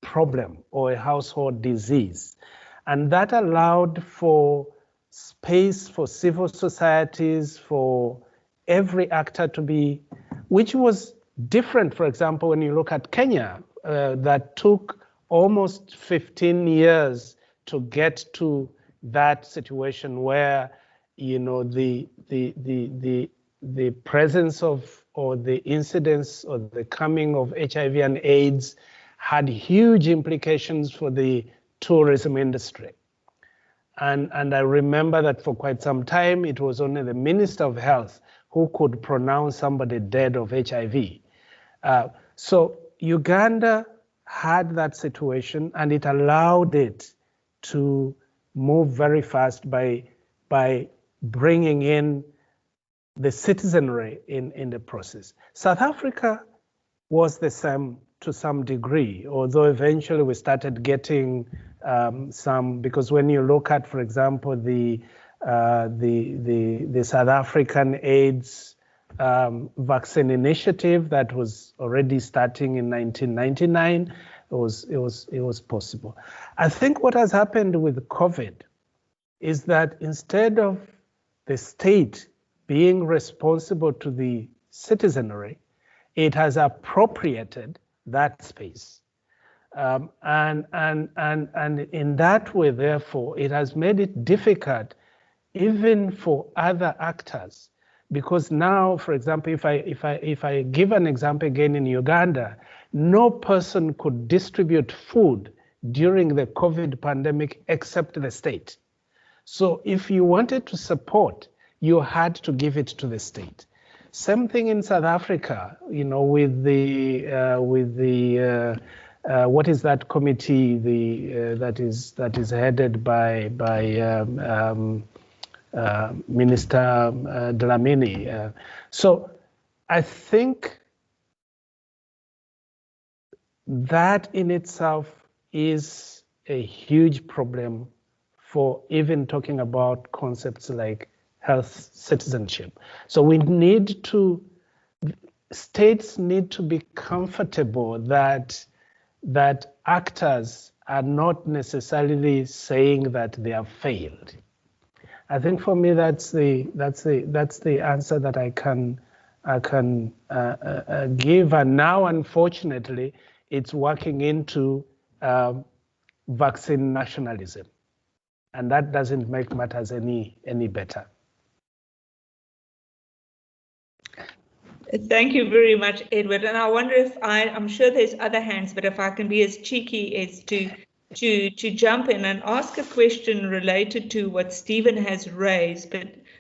problem or a household disease. And that allowed for space for civil societies, for every actor to be, which was different, for example, when you look at Kenya, that took almost 15 years to get to that situation where, the presence of, or the incidence or the coming of HIV and AIDS had huge implications for the tourism industry. And I remember that for quite some time, it was only the Minister of Health who could pronounce somebody dead of HIV. So Uganda had that situation, and it allowed it to move very fast by bringing in the citizenry in the process. South Africa was the same to some degree, although eventually we started getting some, because when you look at, for example, the South African AIDS vaccine initiative that was already starting in 1999. It was possible. I think what has happened with COVID is that instead of the state being responsible to the citizenry, it has appropriated that space. And in that way, therefore, it has made it difficult even for other actors. Because now, for example, if I give an example again in Uganda, no person could distribute food during the COVID pandemic except the state. So if you wanted to support, you had to give it to the state. Same thing in South Africa, you know, with the what is that committee? That is headed by Minister Dlamini. So I think that in itself is a huge problem for even talking about concepts like health citizenship. So states need to be comfortable that actors are not necessarily saying that they have failed. I think for me that's the answer that I can give. And now, unfortunately, it's working into vaccine nationalism, and that doesn't make matters any better. Thank you very much, Edward. And I wonder if I'm sure there's other hands, but if I can be as cheeky as to jump in and ask a question related to what Stephen has raised,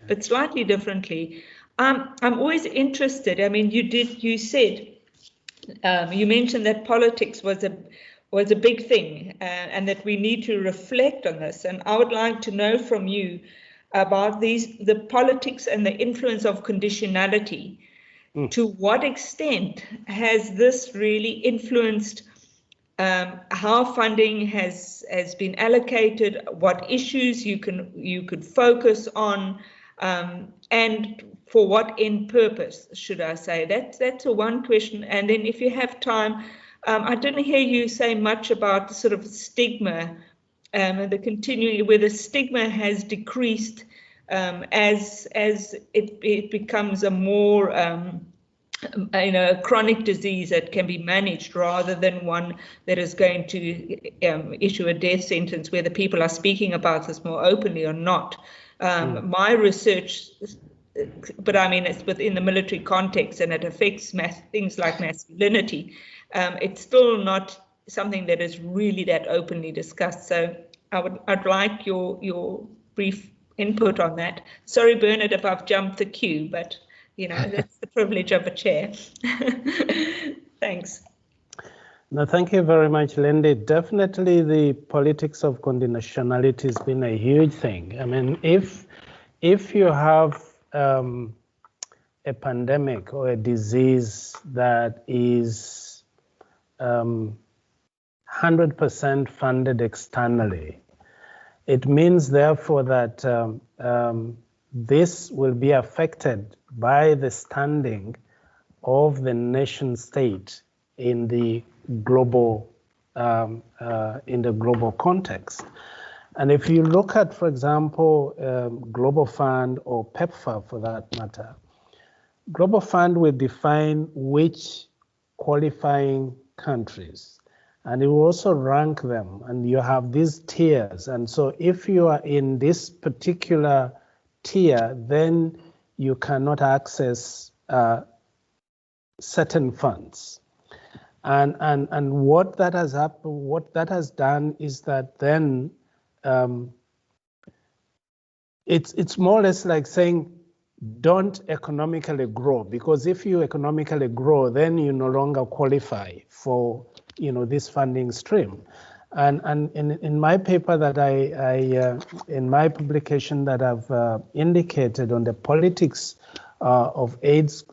but slightly differently. I'm always interested. I mean, you said you mentioned that politics was a big thing, and that we need to reflect on this. And I would like to know from you about the politics and the influence of conditionality. To what extent has this really influenced how funding has been allocated, what issues you could focus on, and for what end purpose, should I say? That's a one question. And then if you have time, I didn't hear you say much about the sort of stigma, the continuing, where the stigma has decreased as it becomes a more a chronic disease that can be managed, rather than one that is going to issue a death sentence, whether people are speaking about this more openly or not. My research, but I mean, it's within the military context and it affects things like masculinity. It's still not something that is really that openly discussed. So I'd like your brief input on that. Sorry, Bernard, if I've jumped the queue, but you know, that's the privilege of a chair. Thanks. No, thank you very much, Lindy. Definitely the politics of conditionality has been a huge thing. I mean, if you have a pandemic or a disease that is 100% funded externally, it means therefore that this will be affected by the standing of the nation state in the global context. And if you look at, for example, Global Fund or PEPFAR for that matter, Global Fund will define which qualifying countries, and it will also rank them, and you have these tiers. And so if you are in this particular tier, then you cannot access certain funds. And what that has happened, what that has done is that then it's more or less like saying don't economically grow, because if you economically grow, then you no longer qualify for this funding stream. And in my paper that in my publication that I've indicated on the politics of AIDS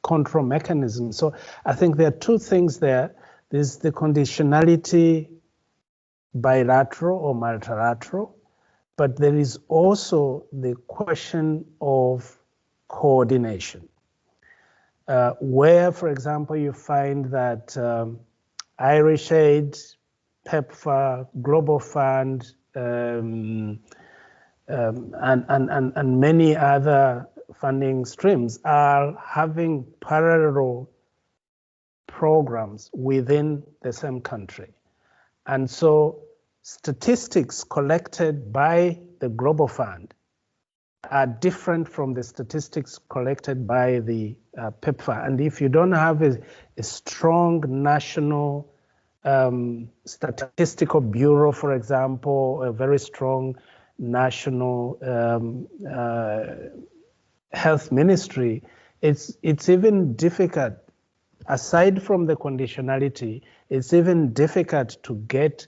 control mechanism. So I think there are two things there. There's the conditionality, bilateral or multilateral, but there is also the question of coordination. Where, for example, you find that Irish Aid, PEPFAR, Global Fund, and many other funding streams are having parallel programs within the same country. And so statistics collected by the Global Fund are different from the statistics collected by the PEPFAR. And if you don't have a strong national statistical bureau, for example, a very strong national health ministry, it's even difficult. Aside from the conditionality, it's even difficult to get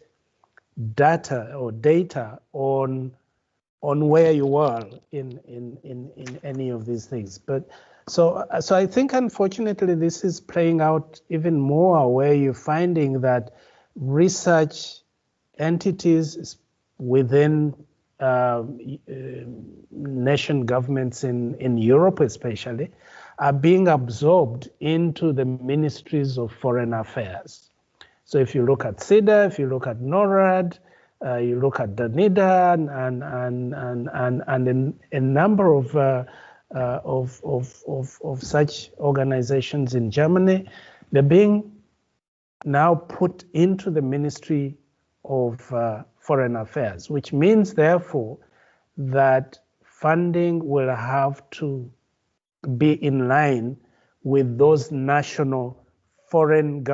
data on where you are in any of these things. But so I think, unfortunately, this is playing out even more, where you're finding that research entities within nation governments in Europe especially are being absorbed into the ministries of foreign affairs. So if you look at SIDA, if you look at NORAD, you look at DANIDA and a number of such organizations in Germany, they're being now put into the Ministry of Foreign Affairs, which means, therefore, that funding will have to be in line with those national foreign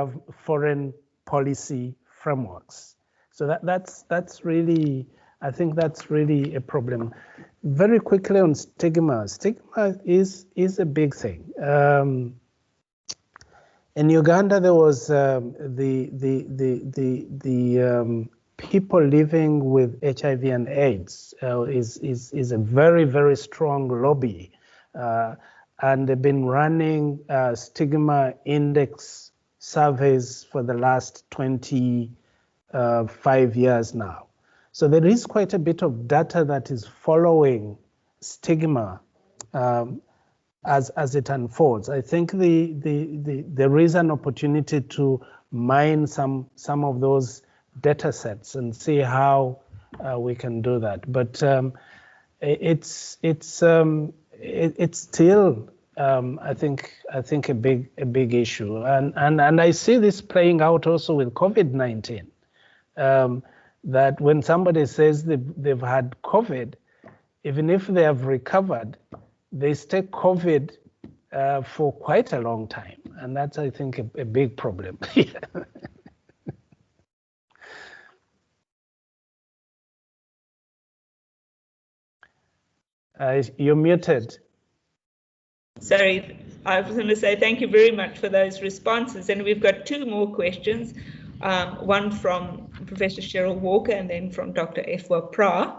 policy frameworks. So that's really, I think that's really a problem. Very quickly on stigma. Stigma is a big thing. In Uganda, there was the people living with HIV and AIDS is a very, very strong lobby. And they've been running stigma index surveys for the last 25 years now. So there is quite a bit of data that is following stigma as it unfolds. I think there is an opportunity to mine some of those data sets and see how we can do that. But it's still I think a big issue, and I see this playing out also with COVID-19. That when somebody says they've had COVID, even if they have recovered, they stay COVID for quite a long time, and that's, I think, a big problem. You're muted. Sorry, I was going to say thank you very much for those responses. And we've got two more questions, one from Professor Cheryl Walker and then from Dr. Efwa Pra.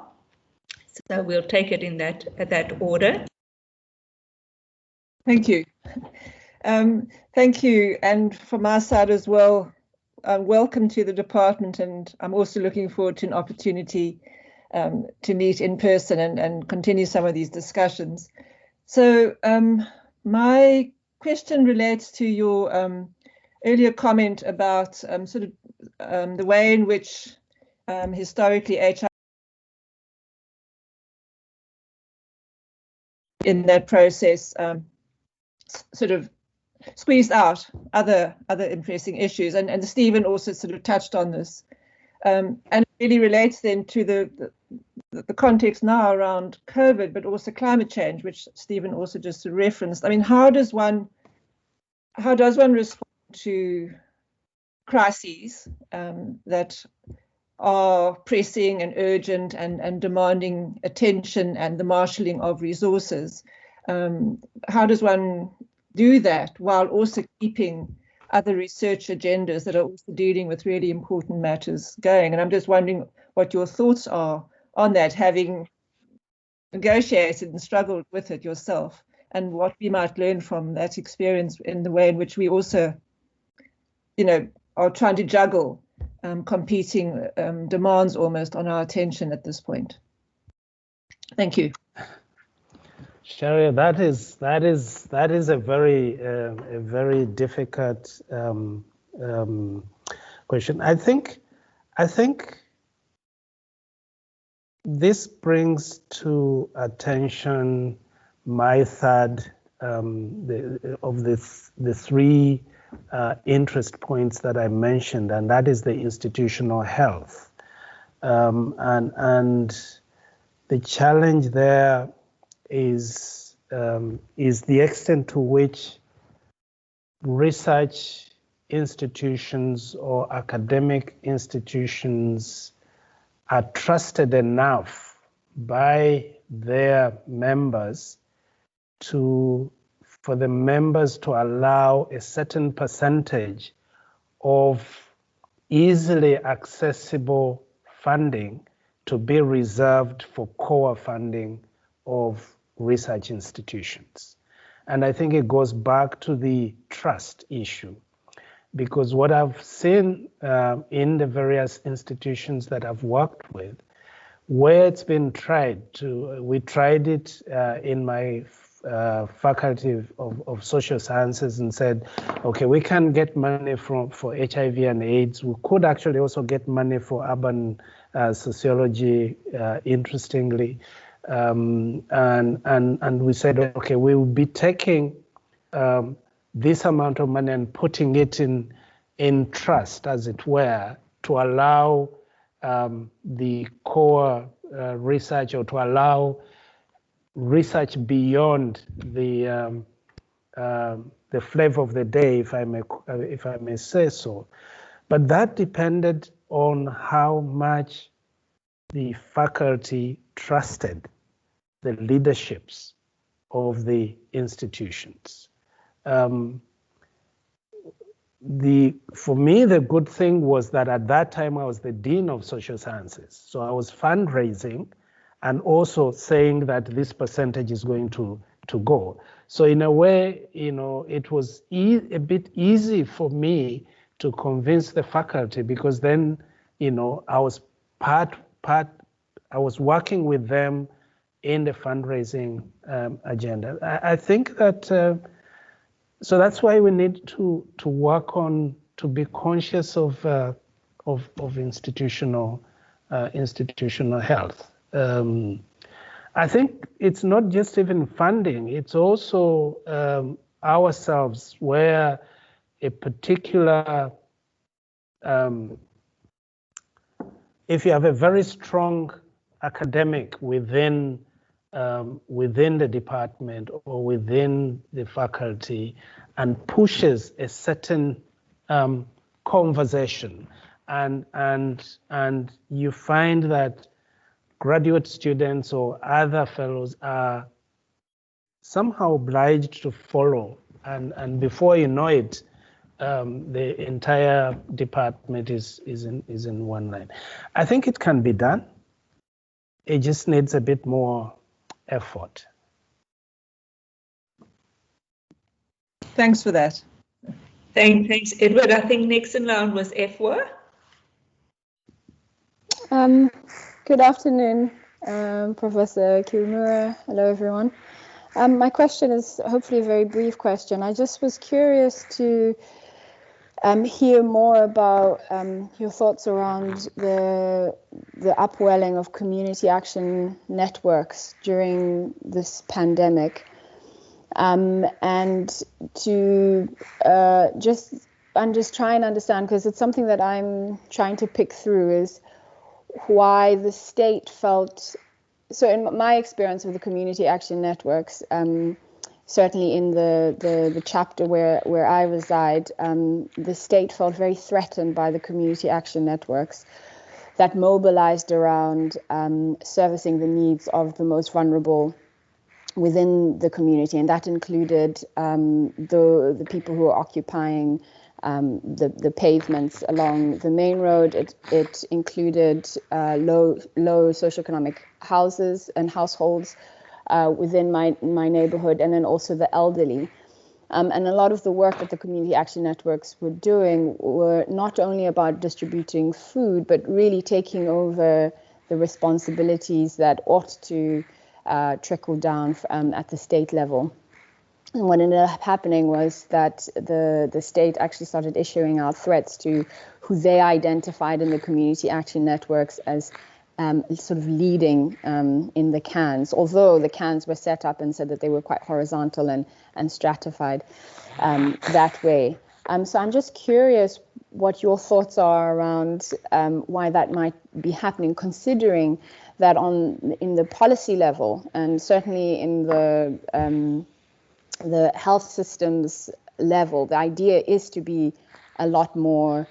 So we'll take it in that order. Thank you. Thank you. And from our side as well, welcome to the department. And I'm also looking forward to an opportunity to meet in person and continue some of these discussions. So my question relates to your earlier comment about the way in which historically HIV in that process sort of squeezed out other interesting issues, and Stephen also sort of touched on this, and it really relates then to the context now around COVID, but also climate change, which Stephen also just referenced. I mean, how does one respond to crises that are pressing and urgent and demanding attention and the marshalling of resources? How does one do that while also keeping other research agendas that are also dealing with really important matters going? And I'm just wondering what your thoughts are on that, having negotiated and struggled with it yourself, and what we might learn from that experience in the way in which we also, are trying to juggle competing demands almost on our attention at this point. Thank you. Sharia, that is a very difficult question. I think this brings to attention my third of the three interest points that I mentioned, and that is the institutional health. And the challenge there is the extent to which research institutions or academic institutions are trusted enough by their members for the members to allow a certain percentage of easily accessible funding to be reserved for core funding of research institutions. And I think it goes back to the trust issue, because what I've seen in the various institutions that I've worked with, where it's been tried we tried it in my faculty of social sciences and said, okay, we can get money for HIV and AIDS. We could actually also get money for urban sociology, interestingly. And we said, okay, we will be taking this amount of money and putting it in trust, as it were, to allow the core research, or to allow research beyond the flavor of the day, if I may say so. But that depended on how much the faculty trusted the leaderships of the institutions. For me, the good thing was that at that time I was the dean of social sciences, so I was fundraising and also saying that this percentage is going to go. So in a way, it was a bit easy for me to convince the faculty, because then, I was I was working with them in the fundraising agenda. I think that, so that's why we need to work on, to be conscious of institutional health. I think it's not just even funding, it's also ourselves, where a particular, if you have a very strong academic within the department or within the faculty, and pushes a certain conversation, and you find that graduate students or other fellows are somehow obliged to follow, and before you know it, the entire department is in one line. I think it can be done. It just needs a bit more effort. Thanks for that. Thanks, Edward. I think next in line was Efwa. Good afternoon, Professor Kirumira. Hello, everyone. My question is hopefully a very brief question. I just was curious to hear more about your thoughts around the upwelling of community action networks during this pandemic, and to I'm just trying to understand, because it's something that I'm trying to pick through, is why the state felt, so in my experience of the community action networks, certainly in the chapter where I reside, the state felt very threatened by the community action networks that mobilized around servicing the needs of the most vulnerable within the community, and that included the people who are occupying the pavements along the main road. It included low socio-economic houses and households within my neighborhood, and then also the elderly. And a lot of the work that the community action networks were doing were not only about distributing food, but really taking over the responsibilities that ought to trickled down at the state level. And what ended up happening was that the state actually started issuing out threats to who they identified in the community action networks as sort of leading in the cans, although the cans were set up and said that they were quite horizontal and stratified that way. So I'm just curious what your thoughts are around why that might be happening, considering that in the policy level and certainly in the health systems level, the idea is to be a lot more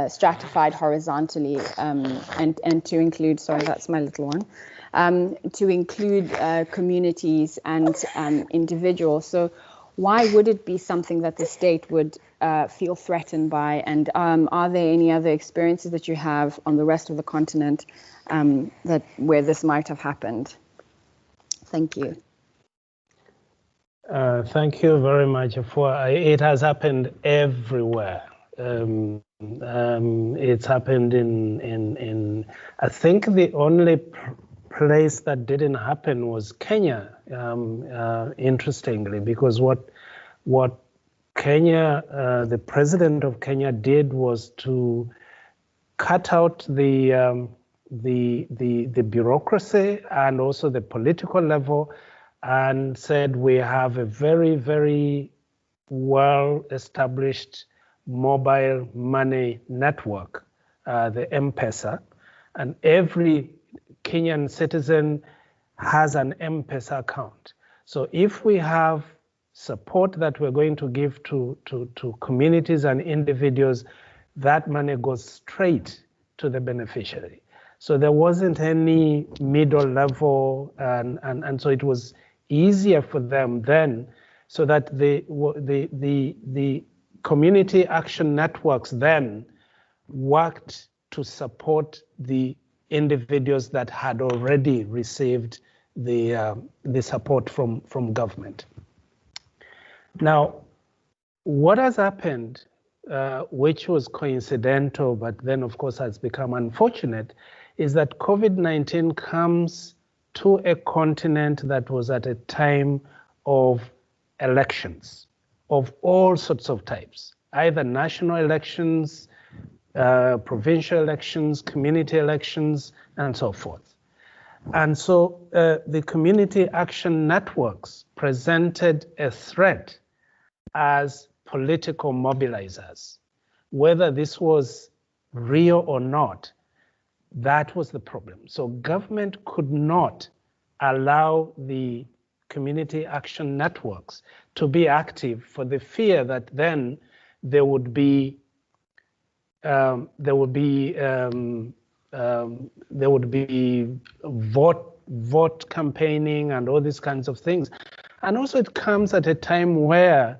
stratified horizontally and to include, sorry, that's my little one, to include communities and individuals. So why would it be something that the state would feel threatened by? And are there any other experiences that you have on the rest of the continent where this might have happened? Thank you. Thank you very much. It has happened everywhere. It's happened in I think the only place that didn't happen was Kenya, interestingly, because what Kenya, the president of Kenya did was to cut out the bureaucracy and also the political level, and said we have a very, very well-established mobile money network, the M-Pesa, and every Kenyan citizen has an M-Pesa account. So if we have support that we're going to give to communities and individuals, that money goes straight to the beneficiary. So there wasn't any middle level, and so it was easier for them then, so that the community action networks then worked to support the individuals that had already received the support from government. Now, what has happened, which was coincidental, but then of course has become unfortunate, is that COVID-19 comes to a continent that was at a time of elections of all sorts of types, either national elections, provincial elections, community elections, and so forth. And so the community action networks presented a threat as political mobilizers. Whether this was real or not, that was the problem. So government could not allow the community action networks to be active for the fear that then there would be vote campaigning and all these kinds of things. And also it comes at a time where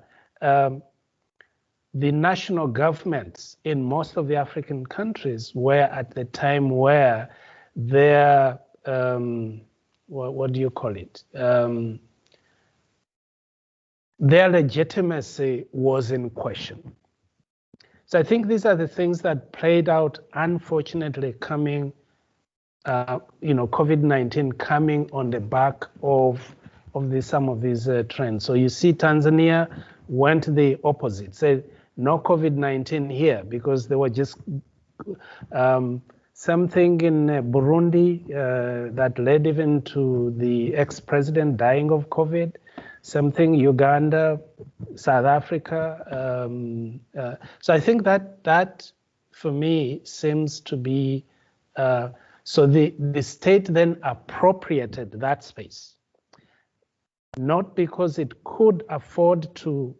the national governments in most of the African countries were at the time where their, what do you call it? Their legitimacy was in question. So I think these are the things that played out, unfortunately, coming, COVID-19 coming on the back of some of these trends. So you see Tanzania went the opposite, said no COVID-19 here, because they were just something in Burundi that led even to the ex-president dying of COVID, something Uganda, South Africa. So I think that for me seems to be, so the state then appropriated that space, not because it could afford to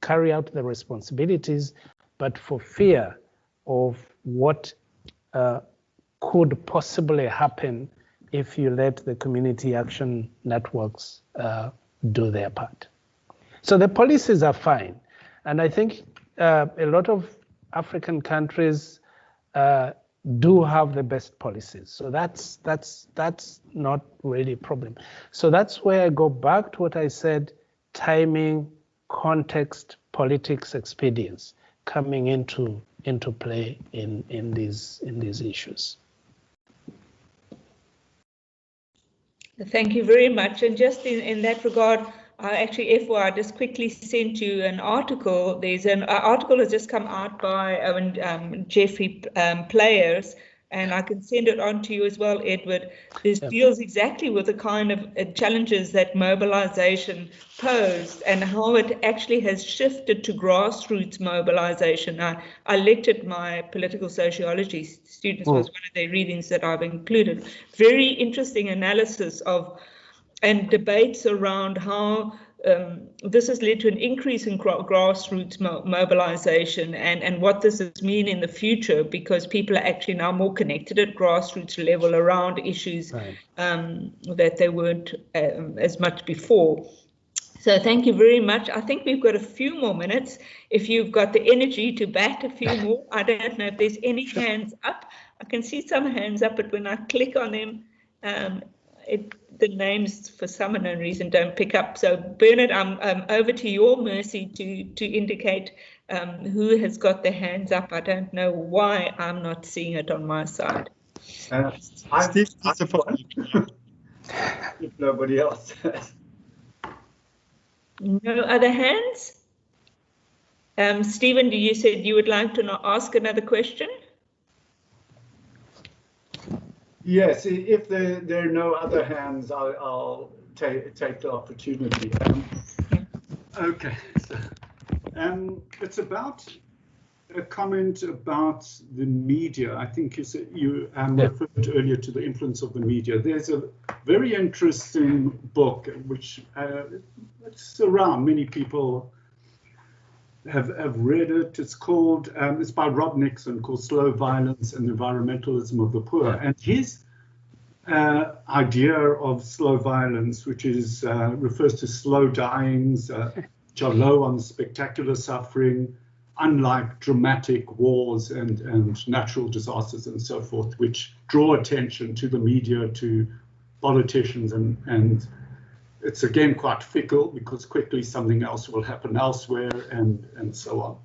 carry out the responsibilities, but for fear of what could possibly happen if you let the community action networks do their part. So the policies are fine. And I think a lot of African countries do have the best policies. So that's not really a problem. So that's where I go back to what I said, timing, context, politics, expedience coming into play in these issues. Thank you very much. And just in that regard, actually, FYI, just quickly sent you an article. There's an article that's just come out by Jeffrey Players, and I can send it on to you as well, Edward. This deals exactly with the kind of challenges that mobilization posed and how it actually has shifted to grassroots mobilization. I lectured my political sociology students, was one of their readings that I've included. Very interesting analysis of and debates around how this has led to an increase in grassroots mobilization and what this has mean in the future, because people are actually now more connected at grassroots level around issues that they weren't as much before. So thank you very much. I think we've got a few more minutes. If you've got the energy to bat a few more, I don't know if there's any hands up. I can see some hands up, but when I click on them, the names for some unknown reason don't pick up. So Bernard, I'm over to your mercy to indicate who has got their hands up. I don't know why I'm not seeing it on my side. Steve, if nobody else has. No other hands? Stephen, you said you would like to ask another question? Yes, if there are no other hands, I'll take the opportunity. Okay, so, it's about a comment about the media. I think you referred earlier to the influence of the media. There's a very interesting book which it's around. Many people have read it. It's called, it's by Rob Nixon, called Slow Violence and Environmentalism of the Poor. And his idea of slow violence, which is refers to slow dyings, which are low on spectacular suffering, unlike dramatic wars and natural disasters and so forth, which draw attention to the media, to politicians, and it's again quite fickle because quickly something else will happen elsewhere and so on.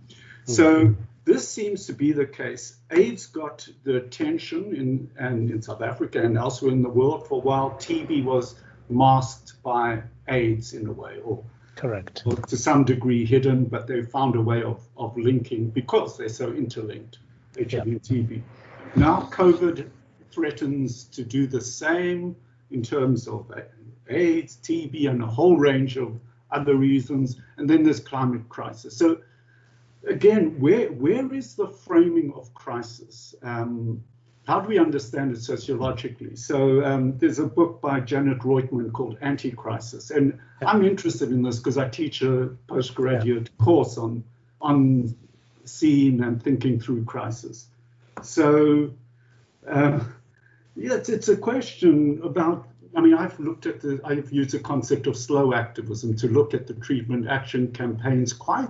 So this seems to be the case. AIDS got the attention in South Africa and elsewhere in the world for a while. TB was masked by AIDS in a way, or correct, or to some degree hidden, but they found a way of linking because they're so interlinked, HIV and TB. Now COVID threatens to do the same in terms of AIDS, TB, and a whole range of other reasons. And then there's climate crisis. So again, where is the framing of crisis? How do we understand it sociologically? So there's a book by Janet Reutemann called Anti-Crisis. And I'm interested in this because I teach a postgraduate course on seeing and thinking through crisis. So it's a question about, I mean, I've used the concept of slow activism to look at the treatment action campaigns, quite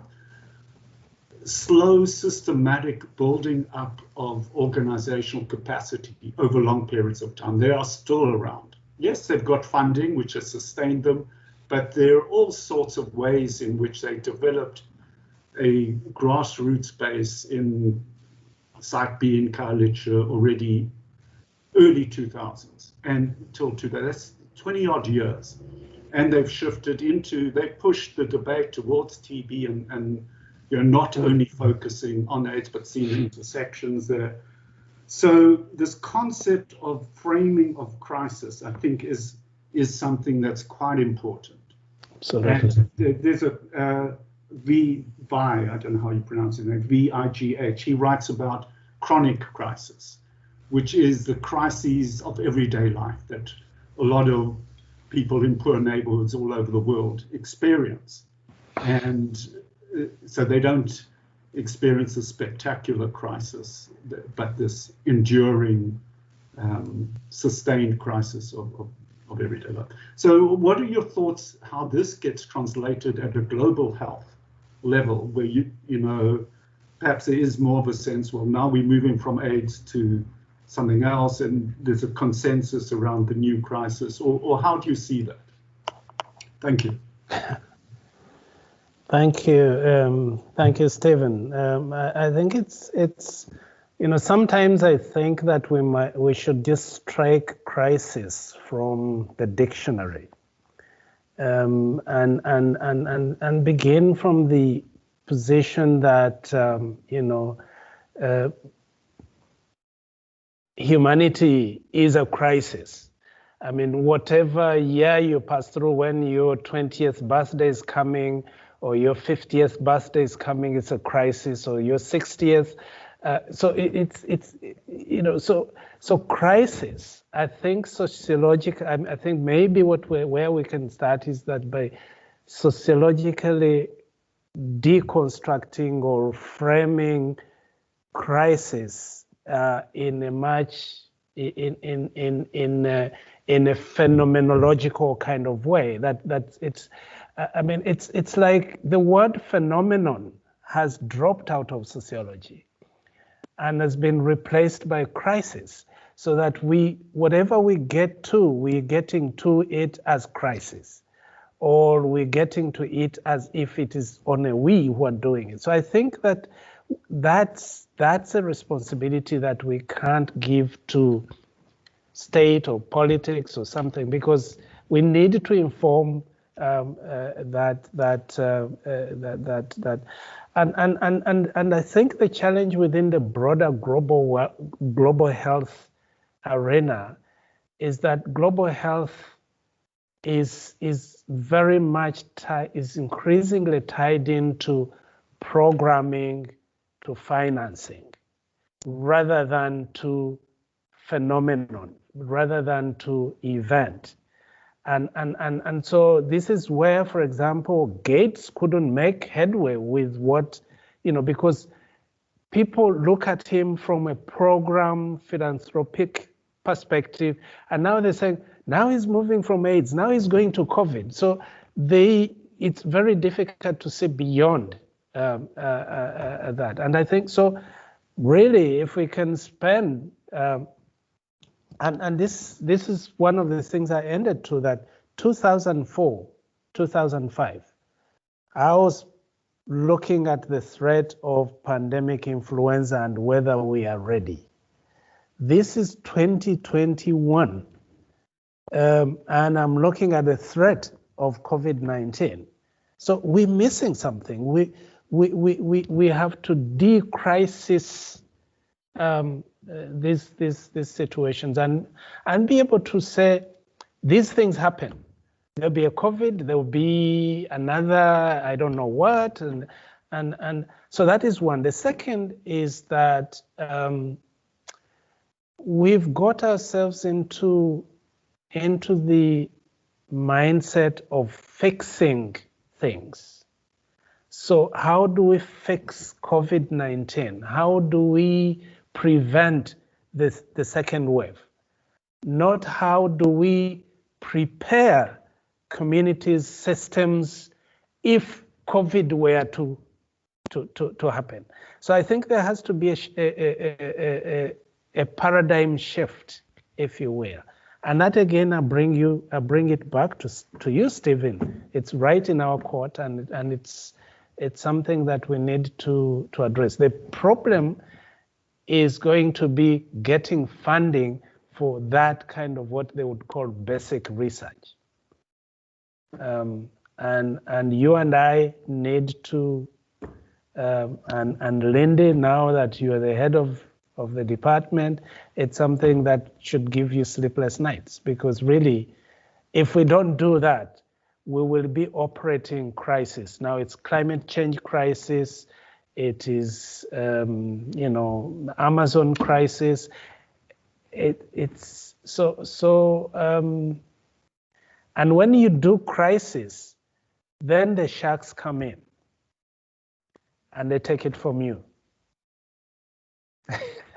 slow, systematic building up of organizational capacity over long periods of time. They are still around. Yes, they've got funding, which has sustained them, but there are all sorts of ways in which they developed a grassroots base in Site B in Khayelitsha already early 2000s and till today. That's 20 odd years. And they've shifted into, they pushed the debate towards TB and you know, not only focusing on AIDS, but seeing intersections there. So this concept of framing of crisis, I think, is something that's quite important. Absolutely. And there's a Vi, I don't know how you pronounce his name, VIGH. He writes about chronic crisis, which is the crises of everyday life that a lot of people in poor neighborhoods all over the world experience. And so they don't experience a spectacular crisis, but this enduring, sustained crisis of everyday life. So what are your thoughts how this gets translated at a global health level, where you know, perhaps there is more of a sense, well, now we're moving from AIDS to something else and there's a consensus around the new crisis, or how do you see that? Thank you. Thank you, Stephen. I think it's you know, sometimes I think that we should just strike crisis from the dictionary, and begin from the position that humanity is a crisis. I mean, whatever year you pass through, when your 20th birthday is coming, or your 50th birthday is coming, it's a crisis, or your 60th. So crisis. I think sociological. I think maybe where we can start is that by sociologically deconstructing or framing crisis in a phenomenological kind of way. It's like the word phenomenon has dropped out of sociology and has been replaced by crisis, so that whatever we get to, we're getting to it as crisis, or we're getting to it as if it is only we who are doing it. So I think that's a responsibility that we can't give to state or politics or something, because we need to inform that. And I think the challenge within the broader global health arena is that global health is very much is increasingly tied into programming, to financing, rather than to phenomenon, rather than to event. And so this is where, for example, Gates couldn't make headway with what, because people look at him from a program philanthropic perspective, and now they're saying, now he's moving from AIDS, now he's going to COVID. So it's very difficult to see beyond that. And I think so, really, if we can spend, and this is one of the things I ended to, that 2004, 2005, I was looking at the threat of pandemic influenza and whether we are ready. This is 2021, and I'm looking at the threat of COVID-19. So we're missing something. We have to de-crisis these situations and be able to say these things happen. There'll be a COVID, there'll be another, I don't know what, and so that is one. The second is that we've got ourselves into the mindset of fixing things. So how do we fix COVID-19? How do we prevent the second wave? Not how do we prepare communities, systems, if COVID were to happen. So I think there has to be a paradigm shift, if you will. And that again, I bring it back to you, Stephen. It's right in our court, and it's something that we need to address. The problem is going to be getting funding for that kind of what they would call basic research. And you and I need to, and Lindy, now that you are the head of the department, it's something that should give you sleepless nights, because really, if we don't do that, we will be operating crisis. Now it's climate change crisis, it is, Amazon crisis. It's so, and when you do crisis, then the sharks come in and they take it from you.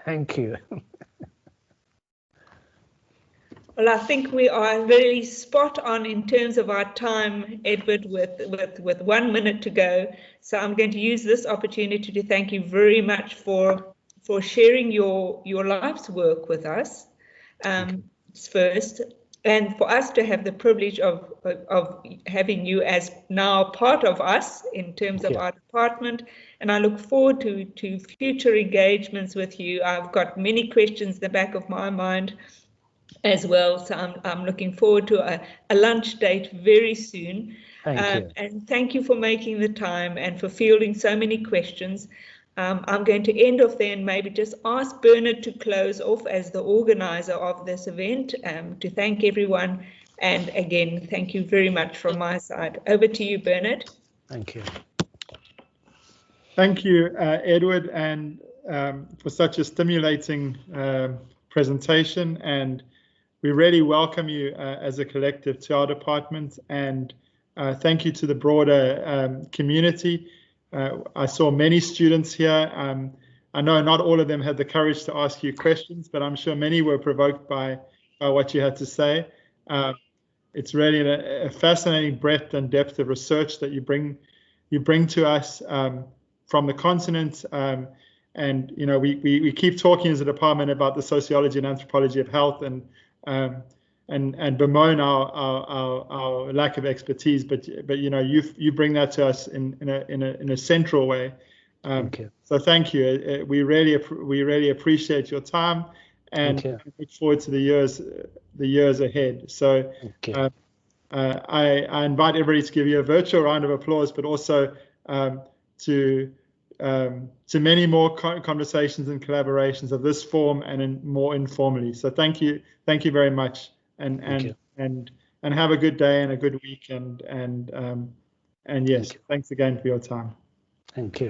Thank you. Well, I think we are really spot on in terms of our time, Edward, with 1 minute to go. So I'm going to use this opportunity to thank you very much for sharing your life's work with us first, and for us to have the privilege of having you as now part of us in terms of our department. And I look forward to future engagements with you. I've got many questions in the back of my mind as well. So I'm looking forward to a lunch date very soon. Thank you. And thank you for making the time and for fielding so many questions. I'm going to end off there and maybe just ask Bernard to close off as the organizer of this event, to thank everyone. And again, thank you very much from my side. Over to you, Bernard. Thank you. Thank you, Edward, and for such a stimulating presentation. And we really welcome you as a collective to our department, and thank you to the broader community. I saw many students here. I know not all of them had the courage to ask you questions, but I'm sure many were provoked by what you had to say. It's really a fascinating breadth and depth of research that you bring to us from the continent. And you know, we keep talking as a department about the sociology and anthropology of health, and bemoan our lack of expertise, but you know, you bring that to us in a central way. So thank you. We really appreciate your time, and look forward to the years ahead. So I invite everybody to give you a virtual round of applause, but also to many more conversations and collaborations of this form and more informally. So thank you very much, and have a good day and a good week, and yes, thanks again for your time. Thank you.